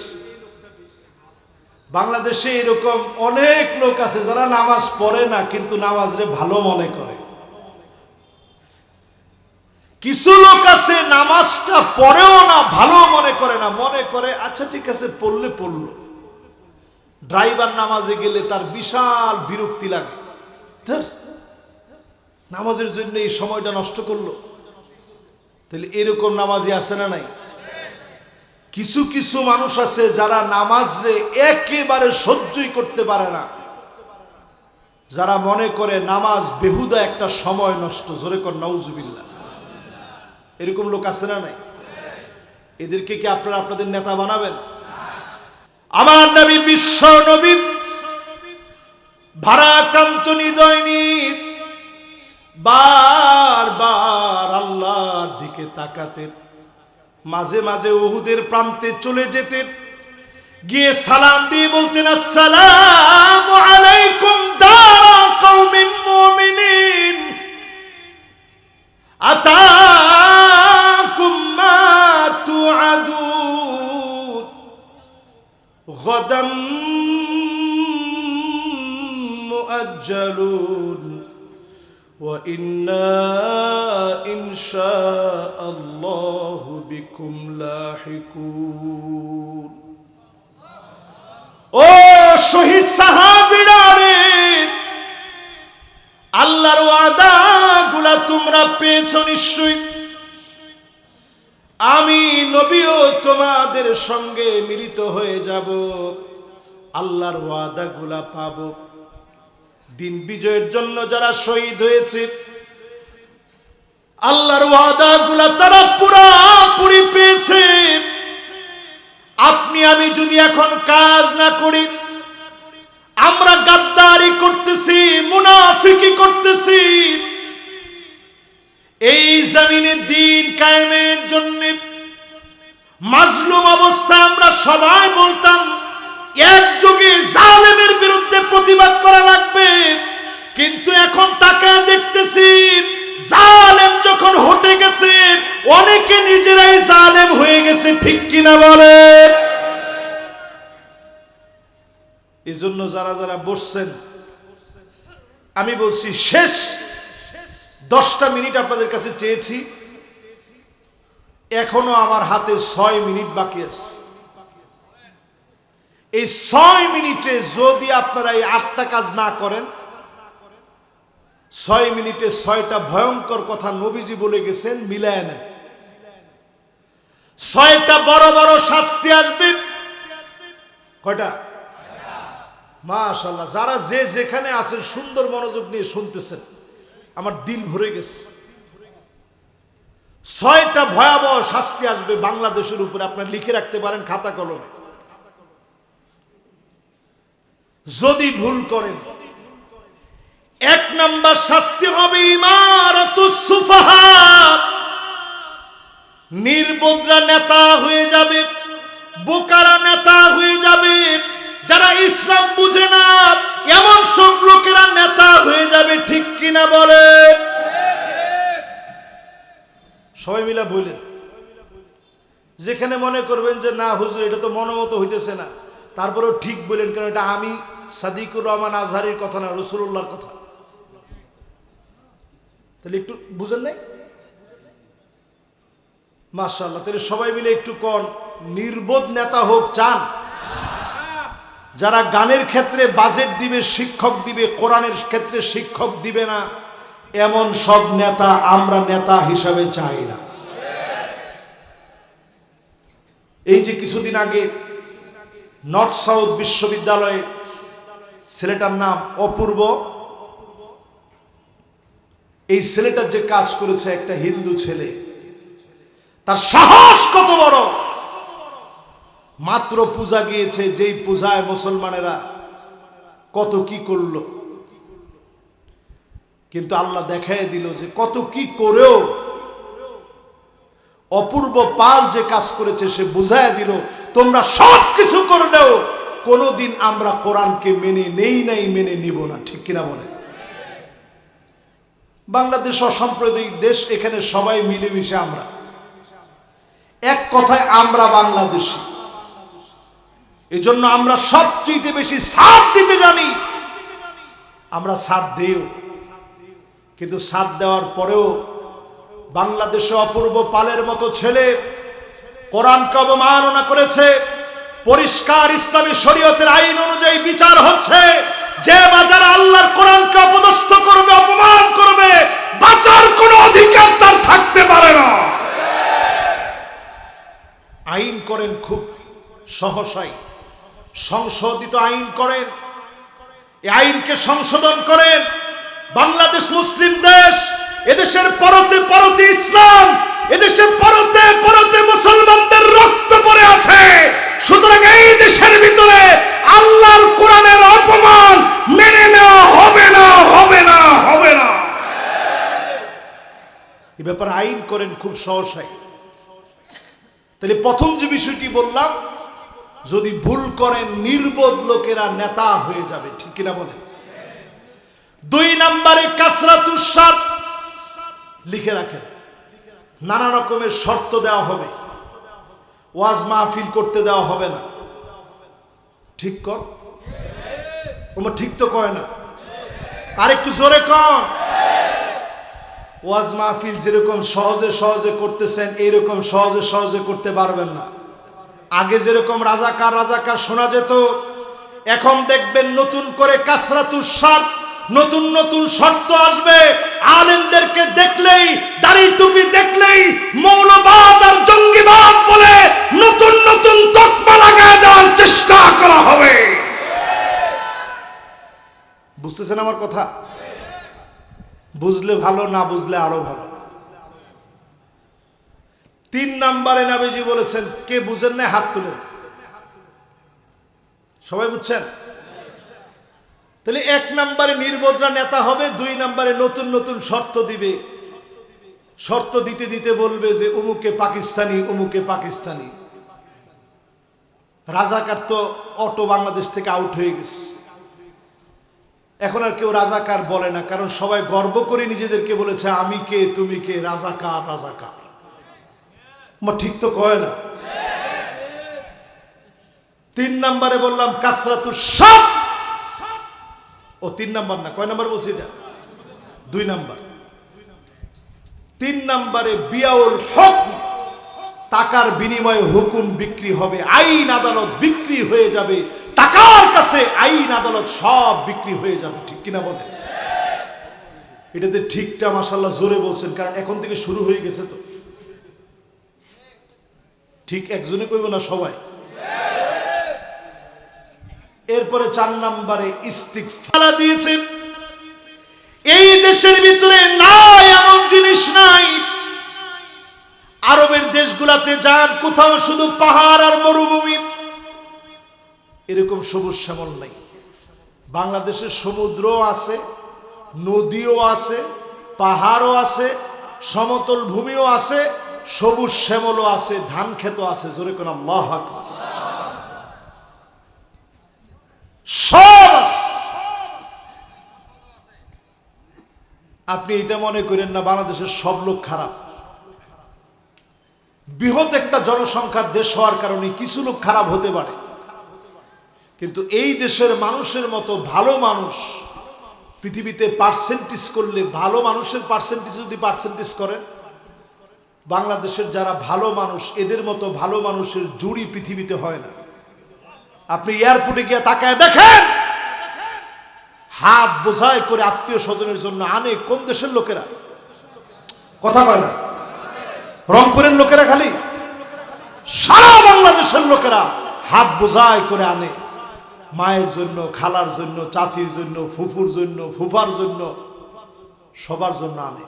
বাংলাদেশে এরকম অনেক লোক আছে যারা নামাজ পড়ে না কিন্তু নামাজরে ভালো মনে করে। কিছু লোক আছে নামাজটা পড়েও না, ভালো মনে করে না, মনে করে আচ্ছা ঠিক আছে পড়লে পড়লো। ড্রাইভার নামাজে গেলে তার বিশাল বিরক্তি লাগে, নামাজের জন্য এই সময়টা নষ্ট করলো। তাহলে এরকম নামাজি আছে না নাই? কিছু কিছু মানুষ আছে যারা নামাজরে একেবারে সহ্যই করতে পারে না, যারা মনে করে নামাজ বেহুদা একটা সময় নষ্ট। জোরে কর নাউজুবিল্লাহ। এরকম লোক আছে না নাই? এদেরকে কি আপনারা আপনাদের নেতা বানাবেন? আমার নবী বিশ্ব নবী ভারাক্রান্ত হৃদয় নিয়ে বারবার আল্লাহর দিকে তাকাতেন। মাঝে মাঝে উহুদের প্রান্তে চলে যেতেন, গিয়ে সালাম দিয়ে বলতেন আসসালামু আলাইকুম দারা কওমিন মুমিনিন আতাকুম মা তুআদুন গাদাম মুআজ্জালুন ওয়া ইন্না ইনশাআল্লাহু বিকুম লাহিকুন। ও শহীদ সাহাবীরা রে, আল্লাহর ওয়াদাগুলা তোমরা পেয়েছো নিশ্চয়ই। আমি নবীও তোমাদের সঙ্গে মিলিত হয়ে যাব, আল্লাহর ওয়াদাগুলা পাবো। দিন বিজয়ের জন্য যারা শহীদ হয়েছে আল্লাহর ওয়াদাগুলা তারা পুরোপুরি পেয়েছে। আপনি আমি যদি এখন কাজ না করি, আমরা গাদ্দারি করতেছি, মুনাফিকি করতেছি। এই জমিনে দ্বীন কায়েমের জন্য মাজলুম অবস্থায় আমরা সবাই বলতাম একযোগে জালেমের বিরুদ্ধে প্রতিবাদ করা লাগবে। কিন্তু এখন তাকে দেখতেছি জালেম যখন হটে গেছে, অনেকে নিজেরাই জালেম হয়ে গেছে। ঠিক কিনা বলে? এজন্য যারা যারা বসছেন, আমি বলছি শেষ 10টা মিনিট আপনাদের কাছে চেয়েছি, এখনো আমার হাতে 6 মিনিট বাকি আছে। এই 6 মিনিটে যদি আপনারা এই 8টা কাজ না করেন, 6 মিনিটে 6টা ভয়ঙ্কর কথা নবীজি বলে গেছেন, মিলায় নেন। 6টা বড় বড় শাস্তি আসবে। কয়টা? মাশাআল্লাহ, যারা যে যেখানে আছেন সুন্দর মনোযোগ নিয়ে শুনতেছেন, আমার দিল ভরে গেছে। 6টা ভয়াবহ শাস্তি আসবে বাংলাদেশের উপরে, আপনারা লিখে রাখতে পারেন খাতা কলমে। যদি ভুল করেন, 1 নাম্বার শাস্তি হবে ইমারাতুস সুফাহা, নির্বোধরা নেতা হয়ে যাবে, বোকারা নেতা হয়ে যাবে। যারা ইসলাম বুঝে না এমন সব লোকেরা নেতা হয়ে যাবে। ঠিক কিনা বলে? সবাই মিলে বলেন। যেখানে মনে করবেন যে না হুজুর এটা তো মনোমত হইতেছে না, তারপরেও ঠিক বলেন, কারণ এটা আমি সাদিকুর রহমান আজহারির কথা না, রাসূলুল্লাহর কথা। তাহলে একটু বুঝেন নাই? মাশাআল্লাহ। তাহলে সবাই মিলে একটু কোন নির্বোধ নেতা হোক চান? যারা গানের ক্ষেত্রে বাজেট দিবে, শিক্ষক দিবে, কোরআনের ক্ষেত্রে শিক্ষক দিবে না, এমন সব নেতা আমরা নেতা হিসাবে চাই না। এই যে কিছুদিন আগে নর্থ সাউথ বিশ্ববিদ্যালয়ে ছেলেটার নাম অপূর্ব, এই ছেলেটা যে কাজ করেছে, একটা হিন্দু ছেলে, তার সাহস কত বড়! মাত্র পূজা গিয়েছে, যেই পূজায় মুসলমানেরা কত কি করলো, কিন্তু আল্লাহ দেখায় দিল যে কত কি করেও অপূর্ব পাল যে কাজ করেছে সে বুঝায় দিল, তোমরা সব কিছু করলেও কোনোদিন আমরা কোরআনকে মেনে নেই নাই, মেনে নিব না। ঠিক কিনা বলে? বাংলাদেশ অসাম্প্রদায়িক দেশ, এখানে সবাই মিলেমিশে আমরা, এক কথায় আমরা বাংলাদেশী। এই জন্য আমরা সবচেয়ে বেশি সাথ দিতে জানি, আমরা সাথ দিও। কিন্তু সাথ দেওয়ার পরেও বাংলাদেশে অপূর্ব পালের মতো ছেলে কোরআনকে অবমাননা করেছে। পরিষ্কার ইসলামী শরীয়তের আইন অনুযায়ী বিচার হচ্ছে, যে বা যারা আল্লাহর কোরআনকে অপদস্থ করবে, অপমান করবে, বাঁচার কোনো অধিকার তার থাকতে পারে না। আইন করেন খুব সহসাই, সংশোধিত আইন করেন, এই আইনকে সংশোধন করেন। বাংলাদেশ মুসলিম দেশ, এদেশের পরতে পরতে ইসলাম, এদেশের পরতে পরতে মুসলমানদের রক্ত পড়ে আছে। সুতরাং এই দেশের ভিতরে আল্লাহর কোরআনের অপমান মেনে নেওয়া হবে না, হবে না, হবে না। এই ব্যাপারে আইন করেন খুব সহসাই। তাহলে প্রথম যে বিষয়টি বললাম, যদি ভুল করেন নির্বোধ লোকেরা নেতা হয়ে যাবে। ঠিক কিনা বলেন? 2 নম্বরে কাসরাতুস শর্ত লিখে রাখেন, নানা রকমের শর্ত দেওয়া হবে, ওয়াজ মাহফিল করতে দেওয়া হবে না। ঠিক কর, তোমরা ঠিক তো কয় না, আর একটু জোরে কর। ওয়াজ মাহফিল যেরকম সহজে সহজে করতেছেন, এইরকম সহজে সহজে করতে পারবেন না। আগে যেরকম রাজাকার রাজাকার শোনা যেত, এখন দেখবেন নতুন করে কাসরাতুস শর্ত, নতুন নতুন শর্ত আসবে। আলেমদেরকে দেখলেই, দাড়ি টুপি দেখলেই মৌলবাদ আর জঙ্গিবাদ বলে নতুন নতুন তকমা লাগায় দেওয়ার চেষ্টা করা হবে। বুঝতেছেন আমার কথা? বুঝলে ভালো, না বুঝলে আরো ভালো। 3 নম্বরে নবীজি বলেছেন, কে বুঝেন না হাত তুলেন। সবাই বুঝছেন? তাহলে 1 নম্বরে নির্বোধরা নেতা হবে, 2 নম্বরে নতুন নতুন শর্ত দিবে। শর্ত দিতে দিতে বলবে যে অমুকে পাকিস্তানি, অমুকে পাকিস্তানি। রাজাকার তো অটো বাংলাদেশ থেকে আউট হয়ে গেছে, এখন আর কেউ রাজাকার বলে না, কারণ সবাই গর্ব করে নিজেদেরকে বলেছে আমি কে, তুমি কে, রাজাকার রাজাকার। ঠিক তো কয় না? 3 নম্বরে বললাম কাসরাতুস শর্ত। ও 3 নম্বর না, কয় নম্বর বলছি এটা? 2 নম্বর। 3 নম্বরে বিয়াউল হুকম, টাকার বিনিময়ে হুকুম বিক্রি হবে, আইন আদালত বিক্রি হয়ে যাবে। টাকার কাছে আইন আদালত সব বিক্রি হয়ে যাবে। ঠিক কিনা বলেন? এটাতে ঠিকটা মাশাআল্লাহ জোরে বলছেন, কারণ এখন থেকে শুরু হয়ে গেছে তো। ঠিক একজনে কইব না, সবাই। এরপরে 4 নম্বরে ইস্তিগফার দিয়েছে। এই দেশের ভিতরে নাই এমন জিনিস নাই। আরবের দেশগুলাতে যান, কোথাও শুধু পাহাড় আর মরুভূমি, এরকম সবুজ শ্যামল নাই। বাংলাদেশে সমুদ্রও আছে, নদীও আছে, পাহাড়ও আছে, সমতল ভূমিও আছে, সবুজ শ্যামলও আছে, ধান ক্ষেতও আছে। জোরে কোন আল্লাহু আকবার। সব আছে। আপনি এটা মনে করেন না বাংলাদেশের সব লোক খারাপ। বৃহৎ একটা জনসংখ্যার দেশ হওয়ার কারণে কিছু লোক খারাপ হতে পারে, কিন্তু এই দেশের মানুষের মতো ভালো মানুষ পৃথিবীতে পার্সেন্টেজ করলে, ভালো মানুষের পার্সেন্টেজ যদি পার্সেন্টেজ করেন, বাংলাদেশের যারা ভালো মানুষ, এদের মতো ভালো মানুষের জুড়ি পৃথিবীতে হয় না। আপনি এয়ারপোর্টে গিয়ে তাকায় দেখেন, হাত বোঝাই করে আত্মীয় স্বজনের জন্য আনে কোন দেশের লোকেরা? কথা কয় না? রংপুরের লোকেরা খালি, সারা বাংলাদেশ বাংলাদেশের লোকেরা হাত বোঝাই করে আনে মায়ের জন্য, খালার জন্য, চাচির জন্য, ফুফুর জন্য, ফুফার জন্য, সবার জন্য আনে।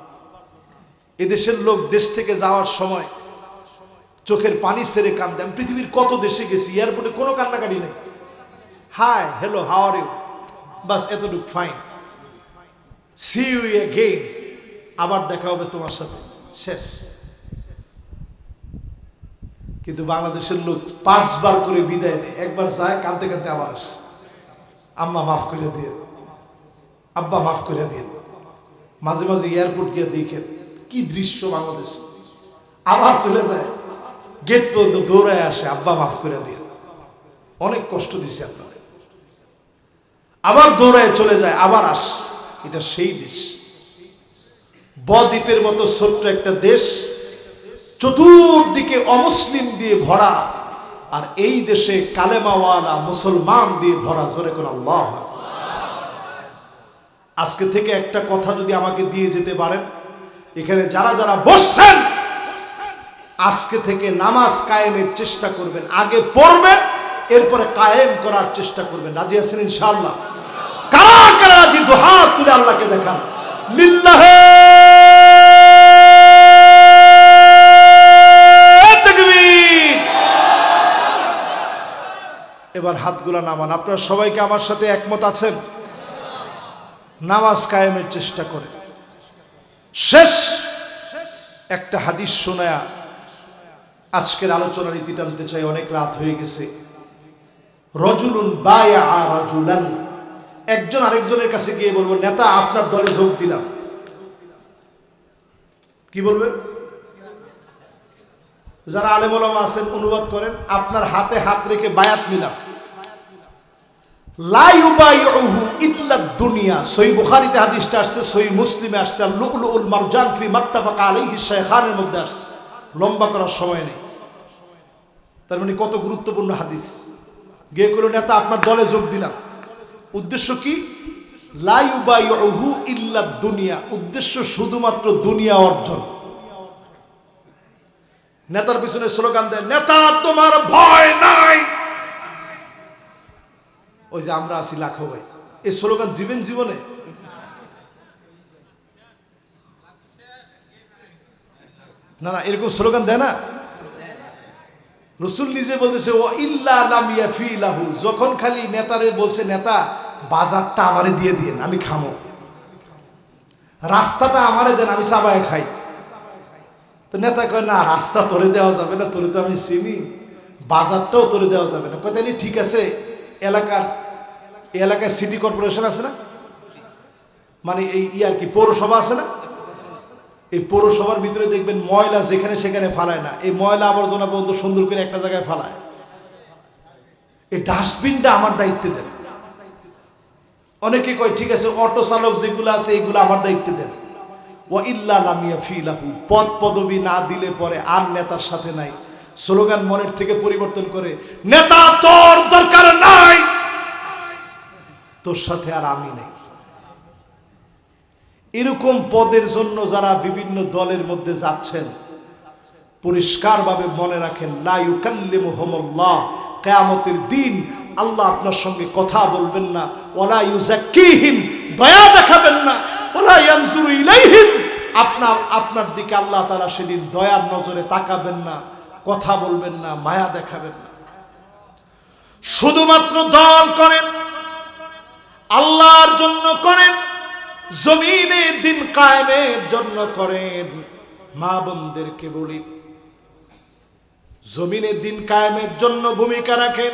এদেশের লোক দেশ থেকে যাওয়ার সময় চোখের পানি ছেড়ে কান্দে। আমি পৃথিবীর কত দেশে গেছি, এয়ারপোর্টে কোনো কান্নাকাটি নেই। Hi, hello, how are you, বাস এতটুকু, ফাইন, সি ইউ অ্যাগেইন, আবার দেখা হবে তোমার সাথে, শেষ। কিন্তু বাংলাদেশের লোক 5 বার করে বিদায় নেয়, একবার যায় কাঁদতে কাঁদতে আবার আসে, আম্মা মাফ করে দিন, আব্বা মাফ করে দিন। মাঝে মাঝে এয়ারপোর্ট গিয়ে দেখেন কি দৃশ্য বাংলাদেশে, আবার চলে যায়, গেট পর্যন্ত দৌড়ায় আসে, আব্বা মাফ করে দিন, অনেক কষ্ট দিছে আপনার, আবার দৌড়ায় চলে যায়, আবার আস। এটা সেই দেশ, বদ্বীপের মতো ছোট্ট একটা দেশ, চতুর্দিকে অমুসলিম দিয়ে ভরা, আর এই দেশে কালেমাওয়ালা মুসলমান দিয়ে ভরা। জোরে কোন আল্লাহ। আজকে থেকে একটা কথা যদি আমাকে দিয়ে যেতে পারেন, এখানে যারা যারা বসছেন আজকে থেকে নামাজ কায়েমের চেষ্টা করবেন, আগে পড়বেন এরপরে কায়েম করার চেষ্টা করবেন। রাজি আছেন ইনশাআল্লাহ? কারা কারা রাজি? দুহাত তুলে আল্লাহকে দেখান। লিল্লাহে তাকবীর। এবার হাতগুলা নামান। আপনারা সবাইকে আমার সাথে একমত আছেন? নামাজ কায়েমের চেষ্টা করে। শেষ একটা হাদিস শোনায়া আজকের আলোচনার ইতি টানতে চাই, অনেক রাত হয়ে গেছে। রজুলুন বায়আ রাজুলান, একজন আরেকজনের কাছে গিয়ে বলবো, নেতা আপনার দলে যোগ দিলাম। কি বলবেন? যারা আলেম ওলামা আছেন অনুবাদ করেন, আপনার হাতে হাত রেখে বায়াত নিলাম। লা ইউবাইউহু ইল্লা দুনিয়া, সহিহ বুখারীতে হাদিসটা আসছে, সহিহ মুসলিমে আসছে, আল লুলুল মারজান ফি মাত্তাফাকা আলাইহি শাইখানের মধ্যে আসছে। লম্বা করার সময় নেই। তার মানে কত গুরুত্বপূর্ণ হাদিস। গিয়ে কইল, নেতা আপনার দলে যোগ দিলাম। উদ্দেশ্য কি? লা ইউবাইউহু ইল্লা দুনিয়া, উদ্দেশ্য শুধুমাত্র দুনিয়া অর্জন। নেতার পিছনে স্লোগান দেয়, নেতা তোমার ভয় নাই। ওই যে আমরা আছি লাখো ভাই, এই স্লোগান দিবেন জীবনে? না না, এরকম স্লোগান দেয় না। রাসূল নিজে বলতেছে, ও ইল্লা লাম ইয়াফিলাহু, যখন খালি নেতারে বলছে, নেতা বাজারটা আমারে দিয়ে দিন, আমি খামো, রাস্তাটা আমারে দেন, আমি চাবায় খাই। তো নেতা কয়, না রাস্তা তোরে দেওয়া যাবে না, তোরে তো আমি চিনি, বাজারটাও তোরে দেওয়া যাবে না। কয়, তাহলে ঠিক আছে, এলাকায় সিটি কর্পোরেশন আছে না, মানে এই আর কি পৌরসভা আছে না, এই পৌরসভার ভিতরে দেখবেন ময়লা যেখানে সেখানে ফালায় না, এই ময়লা আবর্জনা পর্যন্ত সুন্দর করে একটা জায়গায় ফালায়। এই ডাস্টবিনটা আমার দায়িত্বে দেন। অনেকে কয়, ঠিক আছে, অটো চালক যেগুলো আছে এইগুলো আমার দায়িত্বে দেন। ও ইল্লা লাম ইয়াফিলাহু, পদ পদবি না দিলে পরে আর নেতার সাথে নাই। স্লোগান মনের থেকে পরিবর্তন করে, নেতা তোর দরকার নাই, তোর সাথে আর আমি নেই। এরকম পদের জন্য যারা বিভিন্ন দলের মধ্যে যাচ্ছেন, পরিষ্কারভাবে মনে রাখেন, লা ইউকাল্লিমুহুমুল্লাহ, কিয়ামতের দিন আল্লাহ আপনার সঙ্গে কথা বলবেন না। ওয়ালা ইউযাক্কিহিম, দয়া দেখাবেন না। ওয়ালা ইয়ানজুরু ইলাইহিম, আপনার দিকে আল্লাহ তাআলা সেদিন দয়ার নজরে তাকাবেন না, কথা বলবেন না, মায়া দেখাবেন না। শুধুমাত্র দল করেন, আল্লাহর জন্য করেন, জমিনে দিন কায়েমের জন্য করেন। মা বোনদেরকে বলি, জমিনে দিন কায়েমের জন্য ভূমিকা রাখেন।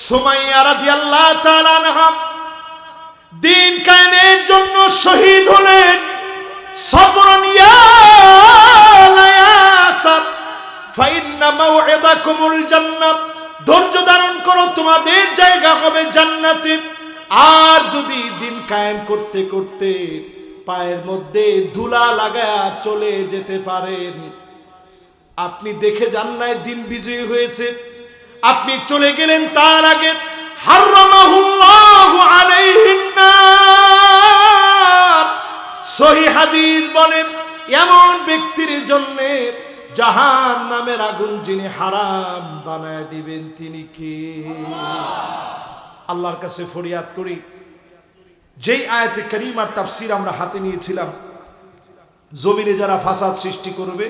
সুমাইয়া রাদিয়াল্লাহু তাআলা আনহা দিন কায়েমের জন্য শহীদ হলেন। সবরন ইয়া লায়াসার ফাইন্না মাউইদাকুমুল জান্নাহ, ধৈর্য ধারণ করো, তোমাদের জায়গা হবে জান্নাতে। আর যদি দিন কায়েম করতে করতে পায়ের মধ্যে ধুলা লাগায়া চলে যেতে পারেন, আপনি দেখে যান নাই দিন বিজয়ী হয়েছে, আপনি চলে গেলেন, তার আগে হারামাহুল্লাহু আলাইহিন নার। সহিহ হাদিস বলে, এমন ব্যক্তির জন্য জাহান্নামের আগুন যিনি হারাম বানায় দিবেন তিনি কে? আল্লাহর কাছে ফরিয়াদ করি, যেই আয়াতে কারিমার তাফসীর আমরা হাতে নিয়েছিলাম, জমিনে যারা ফাসাদ সৃষ্টি করবে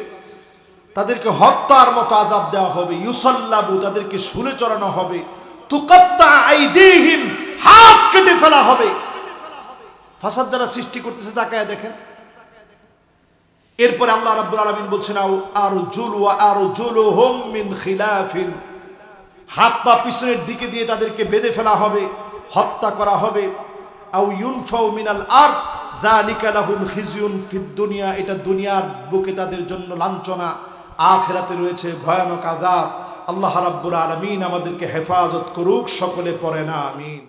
তাদেরকে হত্যার মতো আযাব দেওয়া হবে, ইউসাল্লাবু, তাদেরকে শুলে চড়ানো হবে, তুকাত্তা আইদিহিম, হাত কেটে ফেলা হবে। ফাসাদ যারা সৃষ্টি করতেছে তাকায় দেখেন। এরপরে আল্লাহ রাব্বুল আলামিন বলছেন আরজুলুহুম মিন খিলাফিন, হাত পা পিছনের দিকে দিয়ে তাদেরকে বেঁধে ফেলা হবে, হত্যা করা হবে। আও ইউনফাউ মিনাল আরদ যালিকা লাহুম খিজিয়ুন ফিদ দুনিয়া, এটা দুনিয়ার বুকে তাদের জন্য লাঞ্ছনা, আখিরাতে রয়েছে ভয়ানক আযাব। আল্লাহ রাব্বুল আলামিন আমাদেরকে হেফাজত করুক, সকলে পড়ে না আমিন।